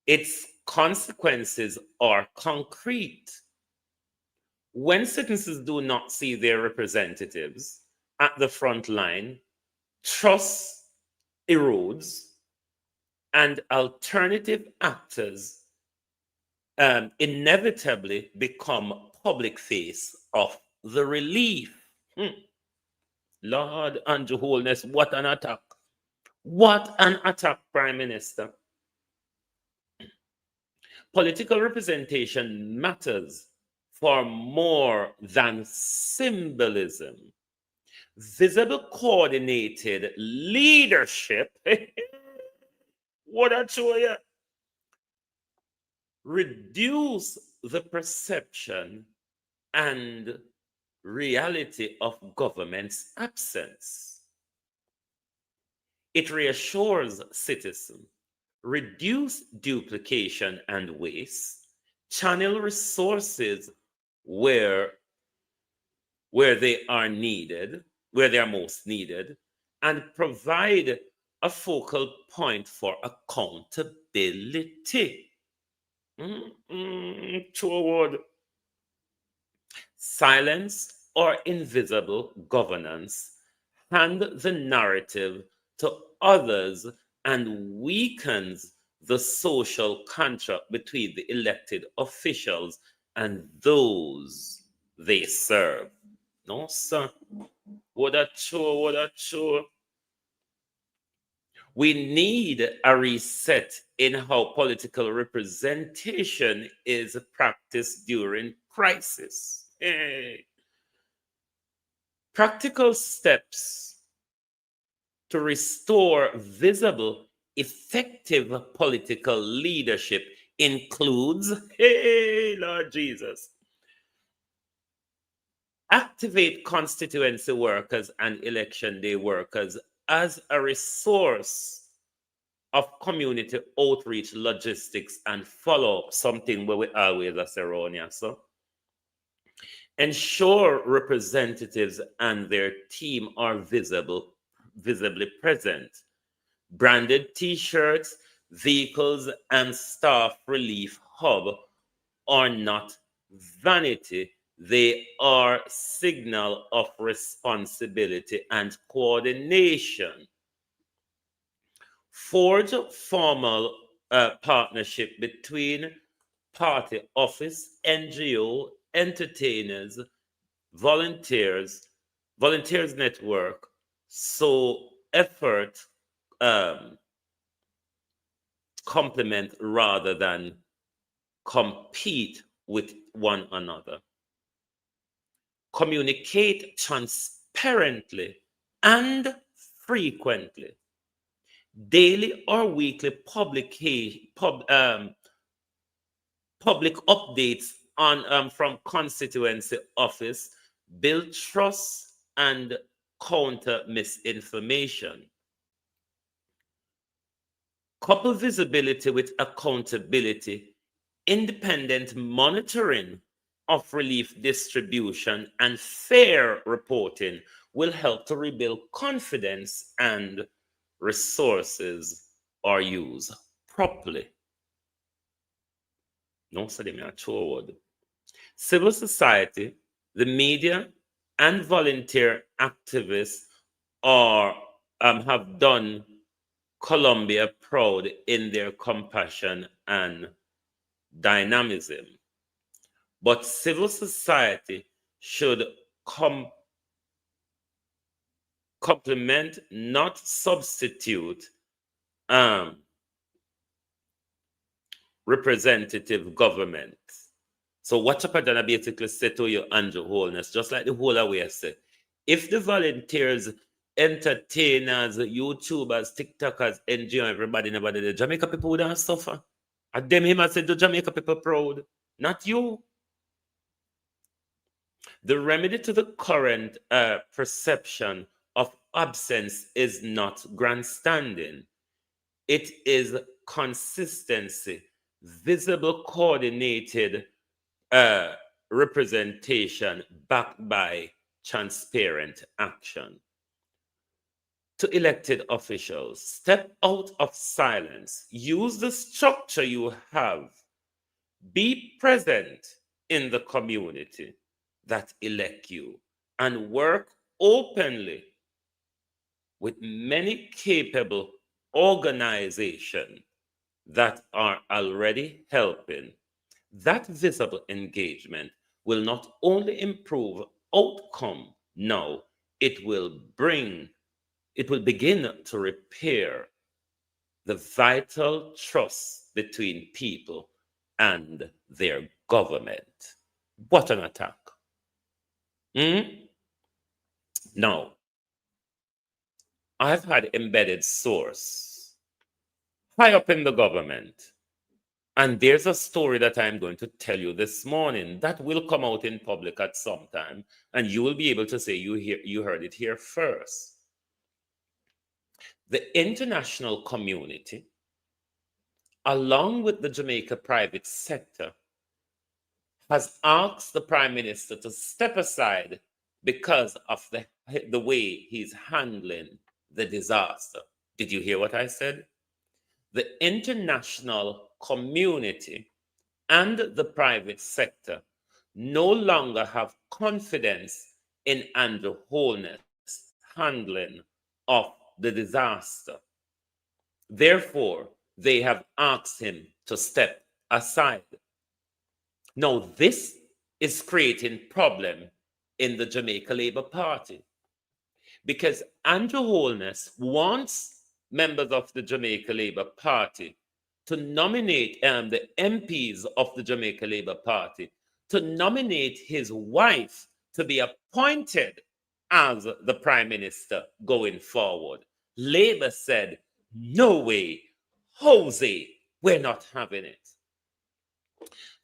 S3: its consequences are concrete. When citizens do not see their representatives at the front line, trust erodes, and alternative actors inevitably become public face of the relief. Lord Andrew Holness, what an attack. What an attack, Prime Minister. Political representation matters for more than symbolism. Visible coordinated leadership, what I show you, reduce the perception and reality of government's absence. It reassures citizens, reduce duplication and waste, channel resources where they are needed, where they are most needed, and provide a focal point for accountability. Toward silence or invisible governance hand the narrative to others and weakens the social contract between the elected officials and those they serve. No, sir. What a chore. We need a reset in how political representation is practiced during crisis. Practical steps to restore visible, effective political leadership includes, Lord Jesus, activate constituency workers and election day workers as a resource of community outreach, logistics, and follow-up, something where we always are ceremonial. So ensure representatives and their team are visibly present. Branded t-shirts, vehicles, and staff relief hub are not vanity. They are signal of responsibility and coordination. Forge formal partnership between party office, NGO, entertainers, volunteers, volunteers network, so effort complement rather than compete with one another. Communicate transparently and frequently. Daily or weekly public updates on from constituency office build trust and counter misinformation. Couple visibility with accountability, independent monitoring of relief distribution, and fair reporting will help to rebuild confidence and resources are used properly. No, so they forward. Civil society, the media, and volunteer activists are have done Colombia proud in their compassion and dynamism. But civil society should complement, not substitute, representative government. So what Chapadana basically said to you, Andrew Holness, just like the whole away said, if the volunteers, entertainers, YouTubers, TikTokers, NGO, everybody, the Jamaica people wouldn't suffer. And them him I said the Jamaica people proud, not you. The remedy to the current perception of absence is not grandstanding. It is consistency, visible, coordinated representation backed by transparent action. To elected officials, step out of silence. Use the structure you have. Be present in the community that elect you and work openly with many capable organizations that are already helping. That visible engagement will not only improve outcome now, it will begin to repair the vital trust between people and their government. What an attack. Now, I've had embedded source high up in the government. And there's a story that I'm going to tell you this morning that will come out in public at some time, and you will be able to say you heard it here first. The international community, along with the Jamaica private sector, has asked the Prime Minister to step aside because of the way he's handling the disaster. Did you hear what I said? The international community and the private sector no longer have confidence in Andrew Holness' handling of the disaster. Therefore, they have asked him to step aside. Now, this is creating problem in the Jamaica Labour Party because Andrew Holness wants members of the Jamaica Labour Party to nominate the MPs of the Jamaica Labour Party to nominate his wife to be appointed as the Prime Minister going forward. Labour said, no way, Jose, we're not having it.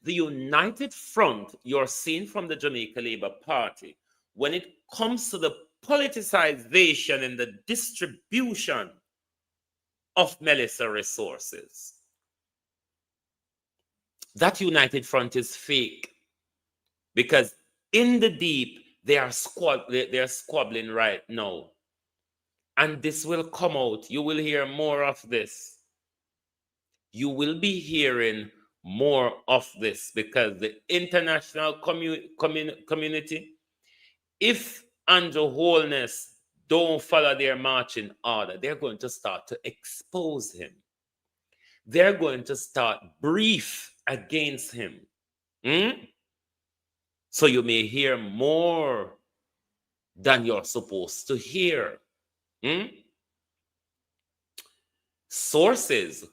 S3: The united front you're seeing from the Jamaica Labour Party when it comes to the politicization and the distribution of Melissa resources, that united front is fake because in the deep they are squabbling right now, and this will come out. You will hear more of this. You will be hearing more of this because the international community, if Andrew Holness don't follow their marching order, they're going to start to expose him. they're going to start brief against him. So you may hear more than you're supposed to hear. Sources,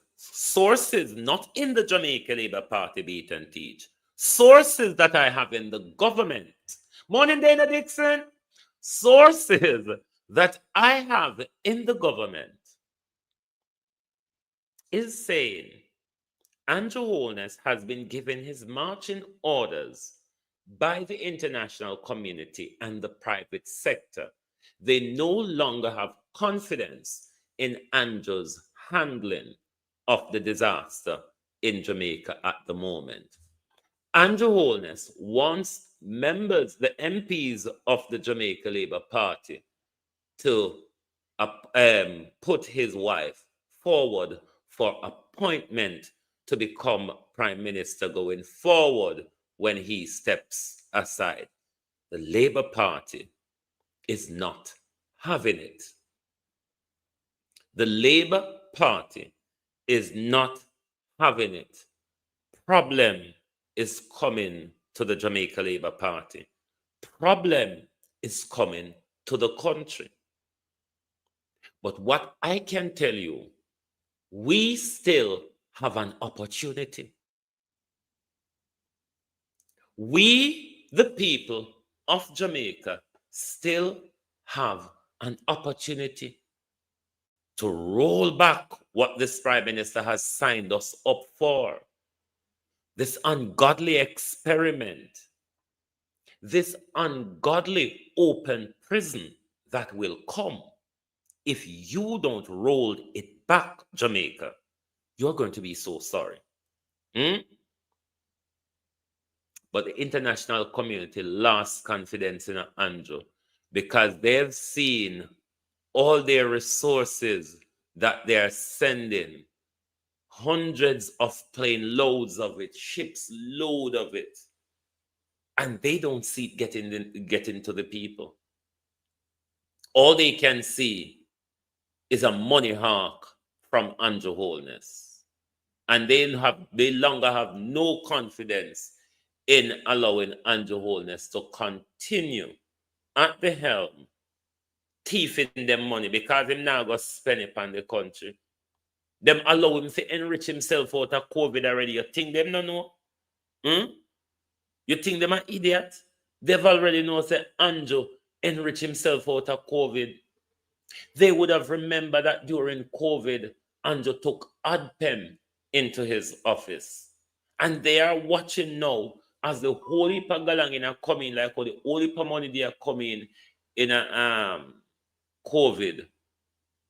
S3: not in the Jamaica Labour Party, beat and teach. Sources that I have in the government. Morning, Dana Dixon. Sources that I have in the government is saying Andrew Holness has been given his marching orders by the international community and the private sector. They no longer have confidence in Andrew's handling of the disaster in Jamaica at the moment. Andrew Holness wants members, the MPs of the Jamaica Labour Party, to put his wife forward for appointment to become Prime Minister going forward when he steps aside. The Labour Party is not having it. The Labour Party is not having it. Problem is coming to the Jamaica Labour Party. Problem is coming to the country. But what I can tell you, we still have an opportunity. We, the people of Jamaica, still have an opportunity to roll back what this Prime Minister has signed us up for. This ungodly experiment, this ungodly open prison that will come. If you don't roll it back, Jamaica, you're going to be so sorry. But the international community lost confidence in Andrew because they've seen all their resources that they're sending, hundreds of plane loads of it, ships load of it, and they don't see it getting to the people. All they can see is a money hawk from Andrew Holness. And they longer have no confidence in allowing Andrew Holness to continue at the helm, thieving them money because him now go spend it on the country. Them allow him to enrich himself out of COVID already. You think them no know? You think them an idiot? They've already know say Andrew enrich himself out of COVID. They would have remembered that during COVID, Andrew took ADPEM into his office. And they are watching now as the whole heap of galang are coming, like how the whole heap of money they are coming in a COVID.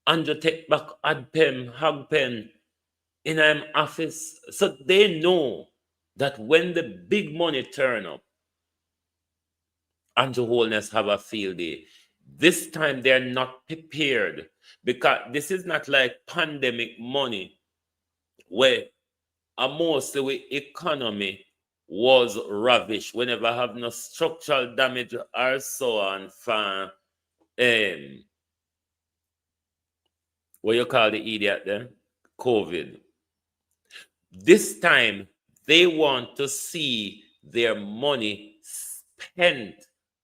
S3: Andrew take back ADPEM, HAGPEM in an office. So they know that when the big money turn up, Andrew Holness have a field day. This time they're not prepared because this is not like pandemic money where mostly the economy was ravished whenever have no structural damage or so on from what you call the idiot then? COVID. This time they want to see their money spent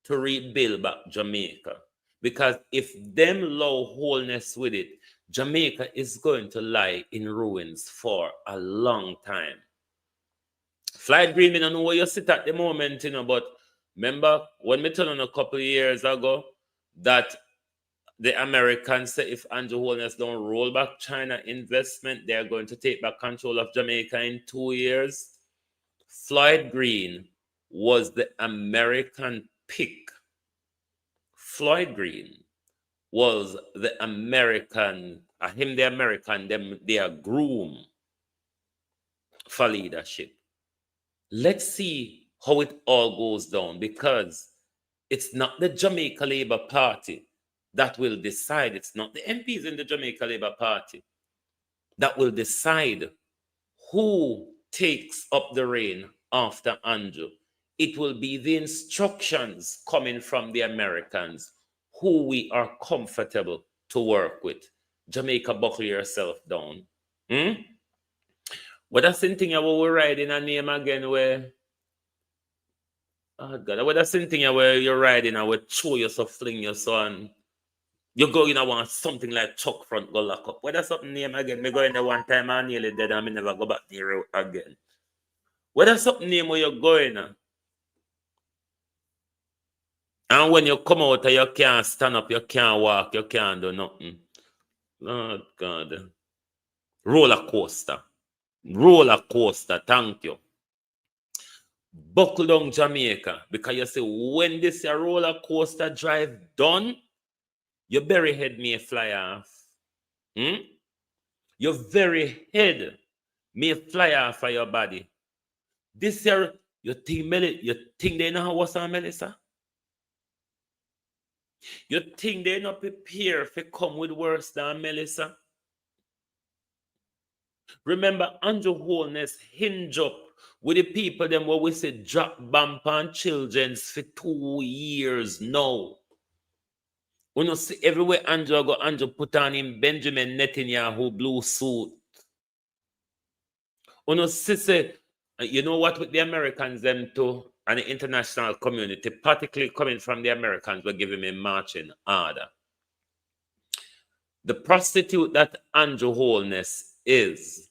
S3: to rebuild back Jamaica. Because if them low wholeness with it, Jamaica is going to lie in ruins for a long time. Flight Green, I don't know where you sit at the moment, but remember when we told on a couple of years ago that the Americans say if Andrew Holness don't roll back China investment, they're going to take back control of Jamaica in 2 years. Floyd Green was the American pick. Floyd Green was the American, their groom for leadership. Let's see how it all goes down, because it's not the Jamaica Labour Party that will decide. It's not the MPs in the Jamaica Labour Party that will decide who takes up the reign after Andrew. It will be the instructions coming from the Americans who we are comfortable to work with. Jamaica, buckle yourself down. What that's the thing about we riding a name again where oh God, what that's the thing where you're riding and we throw you so fling you so and you go in and want something like Chuck front go lock up. What that's something name again? Me go in there one time and nearly dead and me never go back near it again. What that's something name where you're going? And when you come out, you can't stand up, you can't walk, you can't do nothing. Lord God. Roller coaster. Roller coaster, thank you. Buckle down Jamaica. Because you see, when this roller coaster drive done, your very head may fly off. Your very head may fly off of your body. This year, you think they know what's on Melissa? You think they not prepare to come with worse than Melissa? Remember, Andrew Holness hinge up with the people them where we say drop bomb on children's for 2 years now. We don't see everywhere Andrew put on him Benjamin Netanyahu blue suit. We don't see say, you know what with the Americans them too and the international community, particularly coming from the Americans, were giving him marching order. The prostitute that Andrew Holness is,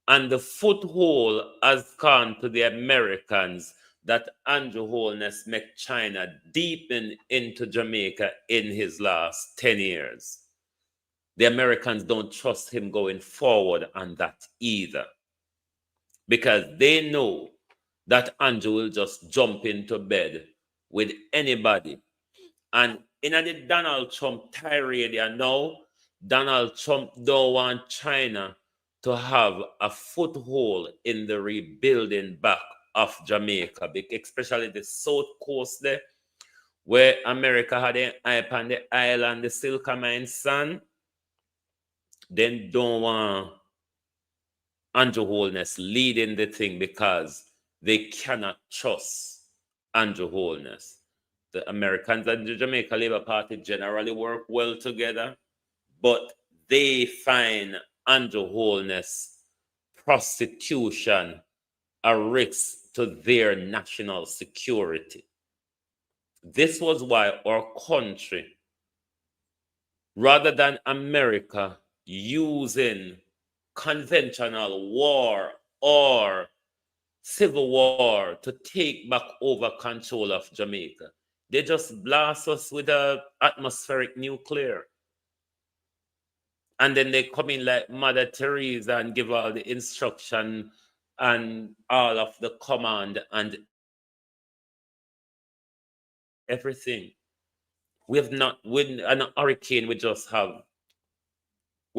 S3: and the foothold has gone to the Americans that Andrew Holness make China deepen into Jamaica in his last 10 years. The Americans don't trust him going forward on that either. Because they know that Andrew will just jump into bed with anybody. And in the Donald Trump tirade now, Donald Trump don't want China to have a foothold in the rebuilding back of Jamaica, especially the south coast there, where America had an eye on the island, the Silk Mine Sun. Then don't want Andrew Holness leading the thing because they cannot trust Andrew Holness. The Americans and the Jamaica Labour Party generally work well together, but they find Andrew Holness prostitution a risk to their national security. This was why our country, rather than America using conventional war or civil war to take back over control of Jamaica, they just blast us with atmospheric nuclear. And then they come in like Mother Teresa and give all the instruction and all of the command and everything. We have not, with an hurricane, we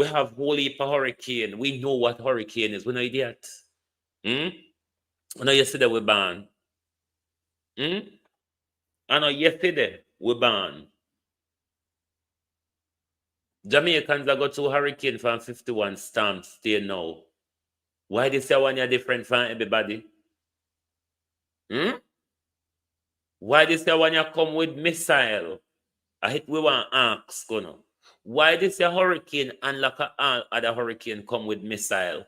S3: have whole heap of hurricane. We know what hurricane is. We're not idiot. I know yesterday we ban. I know yesterday we ban. Jamaicans are got through hurricane from 51 storms still now. Why this one is different from everybody? Why this one you come with missile? I hit we want ask, you know. Why this a hurricane and like all other hurricane come with missile?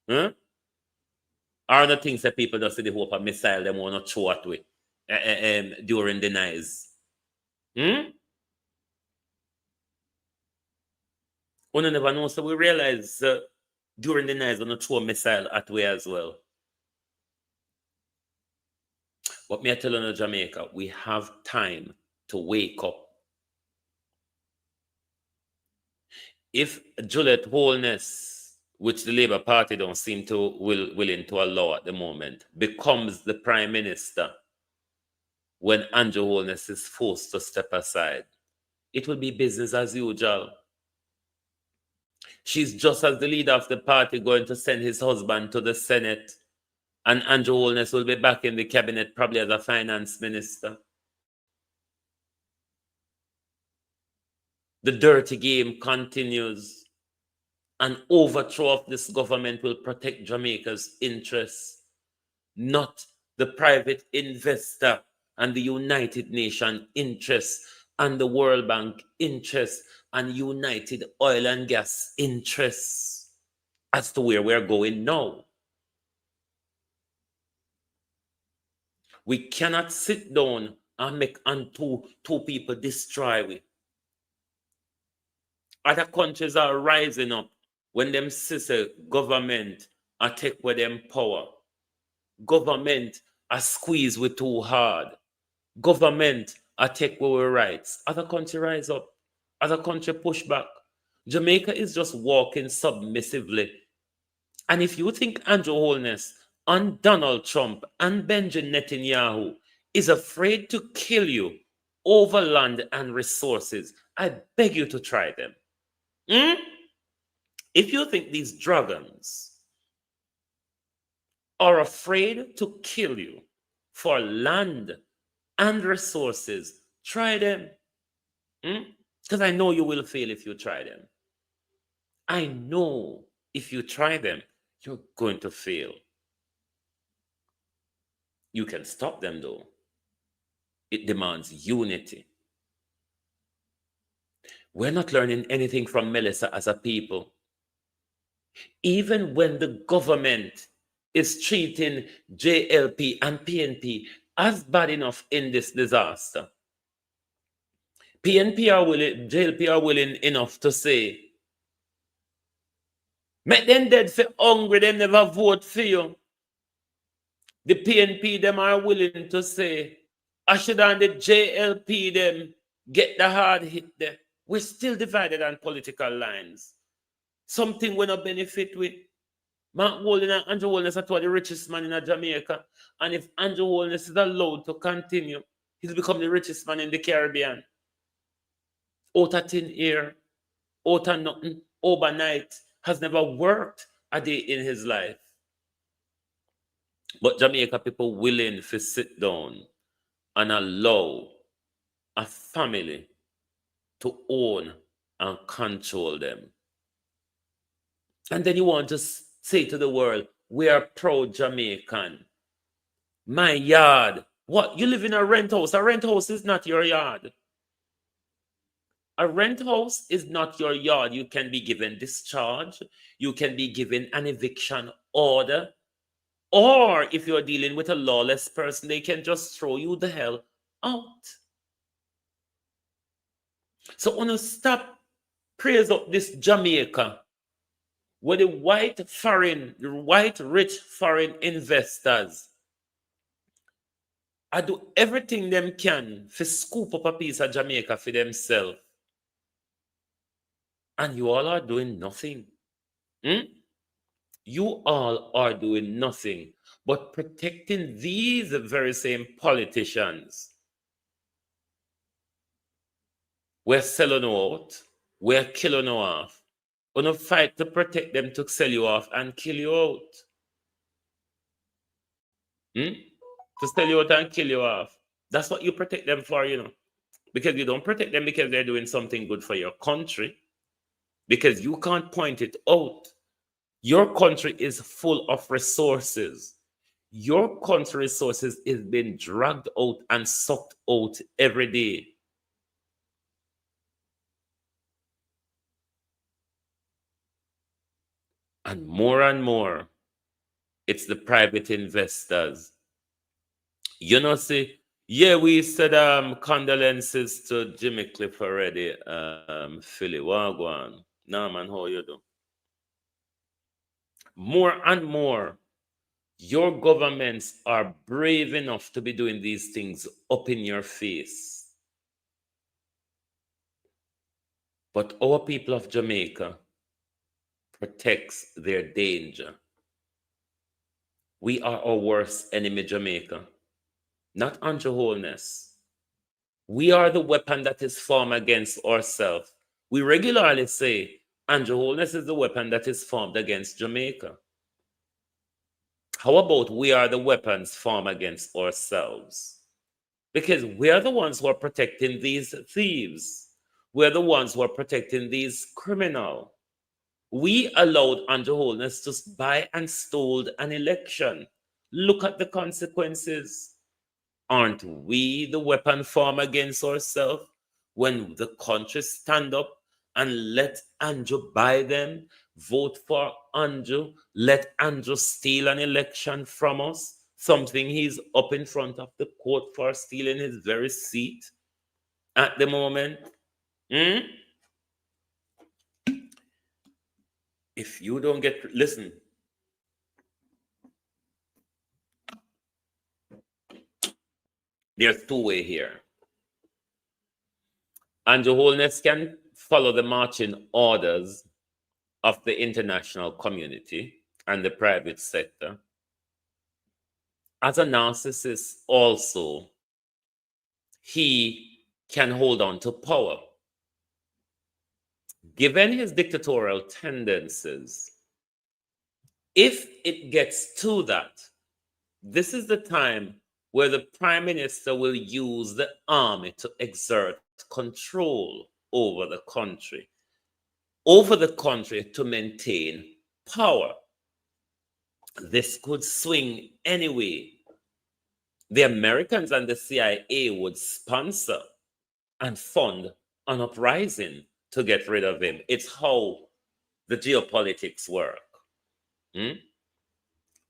S3: Are the things that people don't see the hope of missile them want to throw at way during the nights? We never know, so we realize during the night, we're not throw a missile at way as well. But me I tell you, Jamaica, we have time to wake up. If Juliet Holness, which the Labour Party don't seem to willing to allow at the moment, becomes the Prime Minister when Andrew Holness is forced to step aside, it will be business as usual. She's just as the leader of the party going to send his husband to the Senate, and Andrew Holness will be back in the cabinet probably as a finance minister. The dirty game continues. An overthrow of this government will protect Jamaica's interests, not the private investor and the United Nations interests and the World Bank interests and United Oil and Gas interests. as to where we're going now. We cannot sit down and make two people destroy we. Other countries are rising up when them sister government are take with them power. Government are squeeze with too hard. Government are take away rights. Other country rise up. Other country push back. Jamaica is just walking submissively. And if you think Andrew Holness and Donald Trump and Benjamin Netanyahu is afraid to kill you over land and resources, I beg you to try them. If you think these dragons are afraid to kill you for land and resources, try them. Because I know you will fail if you try them. I know if you try them, you're going to fail. You can stop them though. It demands unity. We're not learning anything from Melissa as a people. Even when the government is treating JLP and PNP as bad enough in this disaster, PNP are willing, JLP are willing enough to say, make them dead for hungry, them never vote for you. The PNP, them are willing to say, I should on the JLP, them get the hard hit there. We're still divided on political lines. Something we not benefit with. Mark Walden and Andrew Holness are two of the richest man in Jamaica. And if Andrew Holness is allowed to continue, he's become the richest man in the Caribbean. Out of thin air, out of nothing, overnight, has never worked a day in his life. But Jamaica people willing to sit down and allow a family to own and control them. And then you want to say to the world, we are proud Jamaican. My yard. What? You live in a rent house. A rent house is not your yard. A rent house is not your yard. You can be given discharge. You can be given an eviction order. Or if you're dealing with a lawless person, they can just throw you the hell out. So I want to stop praise up this Jamaica where the white rich foreign investors I do everything them can to scoop up a piece of Jamaica for themselves. And you all are doing nothing. You all are doing nothing but protecting these very same politicians. We're selling out. We're killing you off. We're going to fight to protect them to sell you off and kill you out. To sell you out and kill you off. That's what you protect them for, you know. Because you don't protect them because they're doing something good for your country. Because you can't point it out. Your country is full of resources. Your country resources is being dragged out and sucked out every day. And more, it's the private investors. You know, see, yeah, we said condolences to Jimmy Cliff already. Philly Wagwan. Nah, man, how you do? More and more, your governments are brave enough to be doing these things up in your face. But our people of Jamaica protects their danger. We are our worst enemy, Jamaica. Not Andrew Holness. We are the weapon that is formed against ourselves. We regularly say Andrew Holness is the weapon that is formed against Jamaica. How about we are the weapons formed against ourselves? Because we are the ones who are protecting these thieves. We're the ones who are protecting these criminals. We allowed Andrew Holness to buy and stole an election. Look at the consequences. Aren't we the weapon formed against ourselves when the country stand up and let Andrew buy them, vote for Andrew, let Andrew steal an election from us, something he's up in front of the court for stealing his very seat at the moment. If you don't listen, there's two-way here. Andrew Holness can follow the marching orders of the international community and the private sector. As a narcissist also, he can hold on to power. Given his dictatorial tendencies, if it gets to that, this is the time where the prime minister will use the army to exert control over the country to maintain power. This could swing anyway. The Americans and the CIA would sponsor and fund an uprising to get rid of him. It's how the geopolitics work.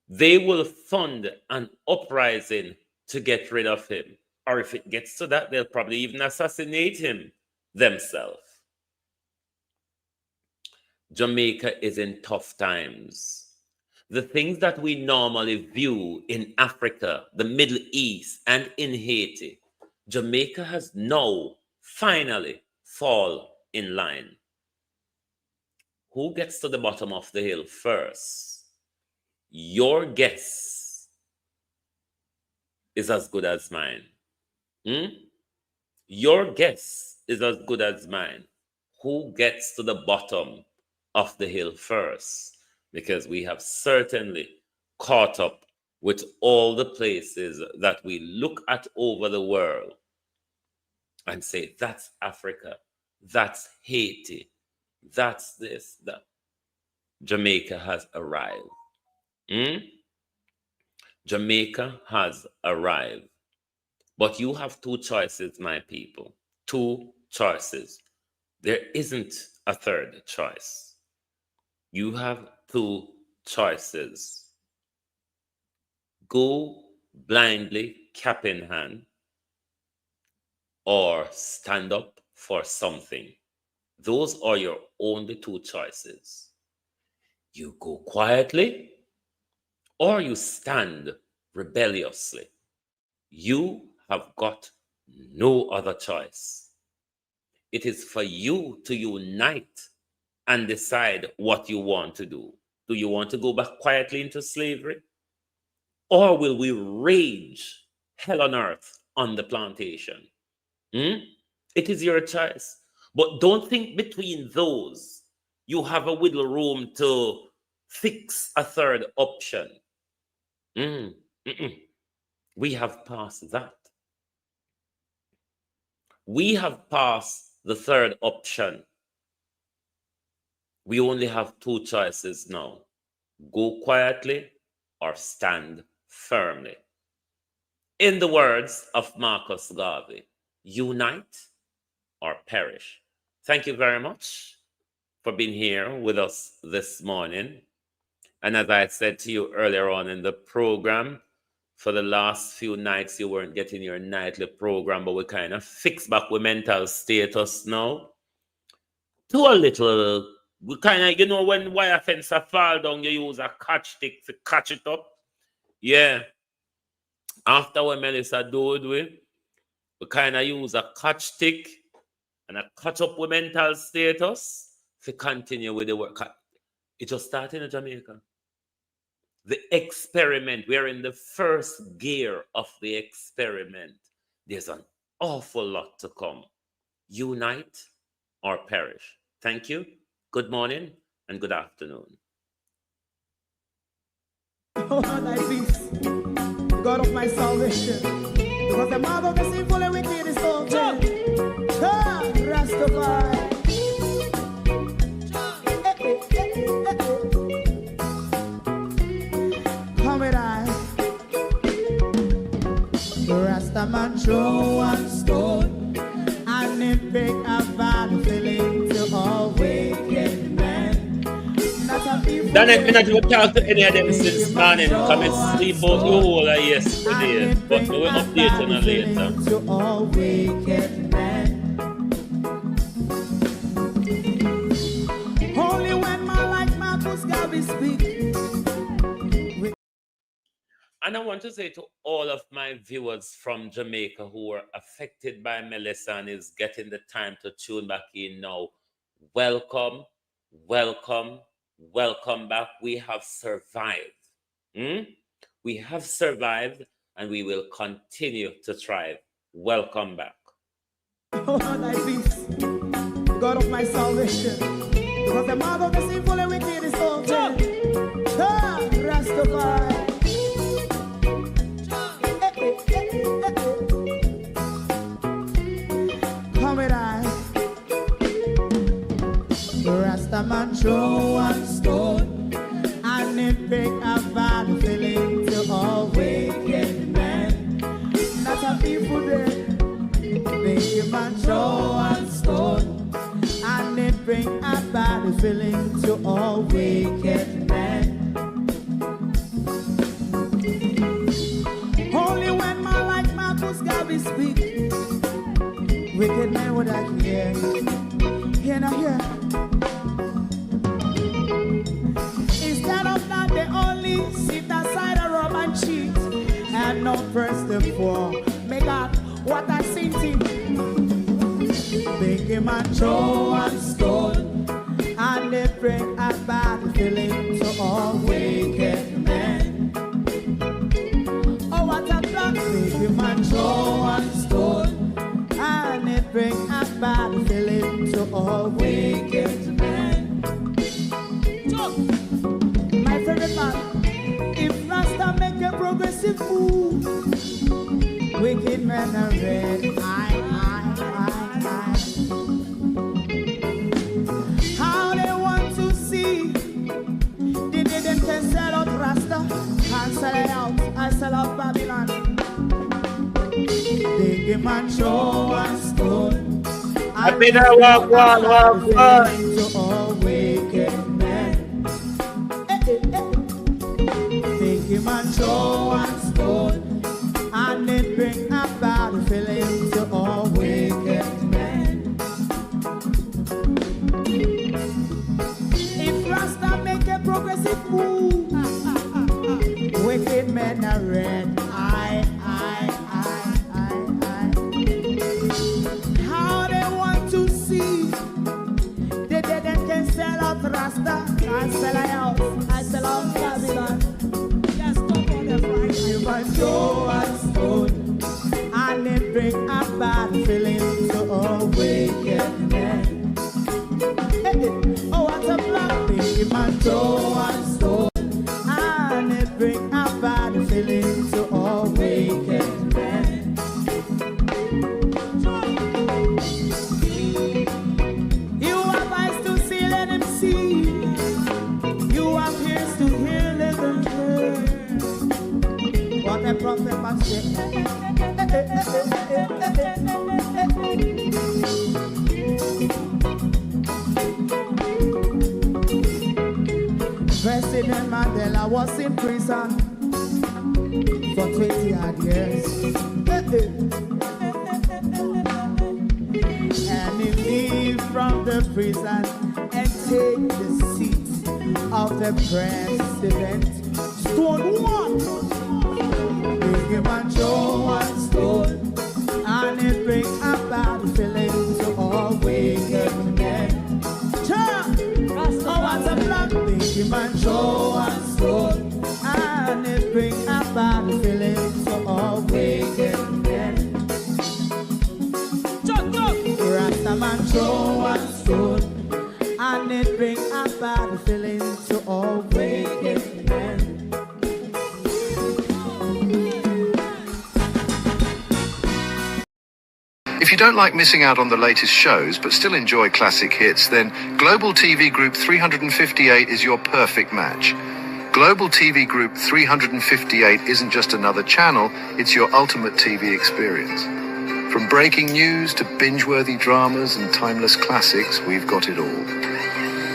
S3: They will fund an uprising to get rid of him. Or if it gets to that, they'll probably even assassinate him themselves. Jamaica is in tough times. The things that we normally view in Africa, the Middle East, and in Haiti, Jamaica has now finally fallen in line. Who gets to the bottom of the hill first? Your guess is as good as mine. Your guess is as good as mine. Who gets to the bottom of the hill first? Because we have certainly caught up with all the places that we look at over the world and say, that's Africa, that's Haiti, that's this, that. Jamaica has arrived. Jamaica has arrived. But you have two choices, my people. Two choices. There isn't a third choice. You have two choices. Go blindly, cap in hand, or stand up for something. Those are your only two choices. You go quietly, or you stand rebelliously. You have got no other choice. It is for you to unite and decide what you want to do. Do you want to go back quietly into slavery? Or will we rage hell on earth on the plantation? It is your choice. But don't think between those you have a wiggle room to fix a third option. We have passed that. We have passed the third option. We only have two choices now. Go quietly or stand firmly. In the words of Marcus Garvey, unite or perish. Thank you very much for being here with us this morning. And as I said to you earlier on in the program, for the last few nights, you weren't getting your nightly program, but we kind of fixed back with mental status now. To a little, we kind of, you know, when wire fence fall down, you use a catch stick to catch it up. Yeah. After when Melissa do it, we kind of use a catch stick and a catch up with mental status to continue with the work. It just started in Jamaica. The experiment, we're in the first gear of the experiment. There's an awful lot to come. Unite or perish. Thank you. Good morning and good afternoon.
S2: Oh, thy peace, the God of my salvation. Because the mouth of the sinful and wicked is open. Rastafari. Come with I. Rastaman throw one stone and it pick a van filling to all wicked men.
S3: Donnett, me not even talk to any of them since morning. Come and sleep out the whole of yesterday. But we will update on it later.
S2: Only when my like Marcus Garvey speak.
S3: And I want to say to all of my viewers from Jamaica who were affected by Melissa and is getting the time to tune back in now, welcome, welcome, welcome back. We have survived. We have survived and we will continue to thrive. Welcome back.
S2: Oh, thy peace, God of my salvation, because the mouth of the sinful and wicked is open. Rastafari. Come with I. Rastaman throw one stone and it break a bad feeling to all wicked men. That's a people there. Make a man throw one stone and it bring a bad feeling to all wicked men. Only when my like Marcus Garvey speak, wicked men would I hear. Hear now hear. Instead of that, they only sit aside and rob and cheat, and not first and for. Make God what I seen to. Make him a throw and stone, and they bring a bad feeling to all wicked men. Oh, what a plan! Make him a throw and stone, and it bring a bad feeling to all wicked men. So, my favorite man, if Rasta make a progressive move, wicked men are red. How they want to see the day them can sell out Rasta and sell it out and sell out Babylon. They give man show and stone.
S3: I been a walk
S2: to all wicked men. They give man show and stone, and it bring a bad feeling to all wicked men. If Rasta make a progressive move, wicked men are red. How they want to see the dead and can sell out Rasta and sell out. I sell out Babylon. Just stop on the Friday. You might show and stone, and it bring a bad feeling to all wicked men. Oh, what a black thing, you might show and stone, and it bring a bad feeling to all wicked men. You have eyes to see, let him see. You have ears to hear, let them hear. What a prophet must say. President Mandela was in prison for 20 odd years. And he leave from the prison and take the seat of the president. Stone one. Big him and show one stone, and it bring a bad feeling to all wicked men. Oh, what a black big him and show one stone, and it bring a bad feeling to all wicked men. Rastaman show one stone, and it bring a bad feeling to all wicked men.
S1: If you don't like missing out on the latest shows but still enjoy classic hits, then Global TV Group 358 is your perfect match. Global TV Group 358 isn't just another channel, it's your ultimate TV experience. From breaking news to binge-worthy dramas and timeless classics, we've got it all.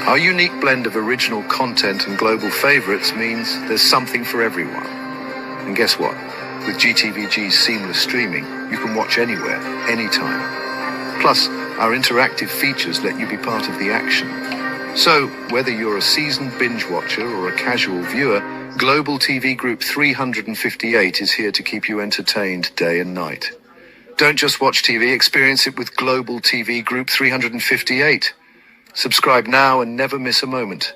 S6: Our unique blend of original content and global favorites means there's something for everyone. And guess what? With GTVG's seamless streaming, you can watch anywhere, anytime. Plus, our interactive features let you be part of the action. So, whether you're a seasoned binge watcher or a casual viewer, Global TV Group 358 is here to keep you entertained day and night. Don't just watch TV, experience it with Global TV Group 358. Subscribe now and never miss a moment.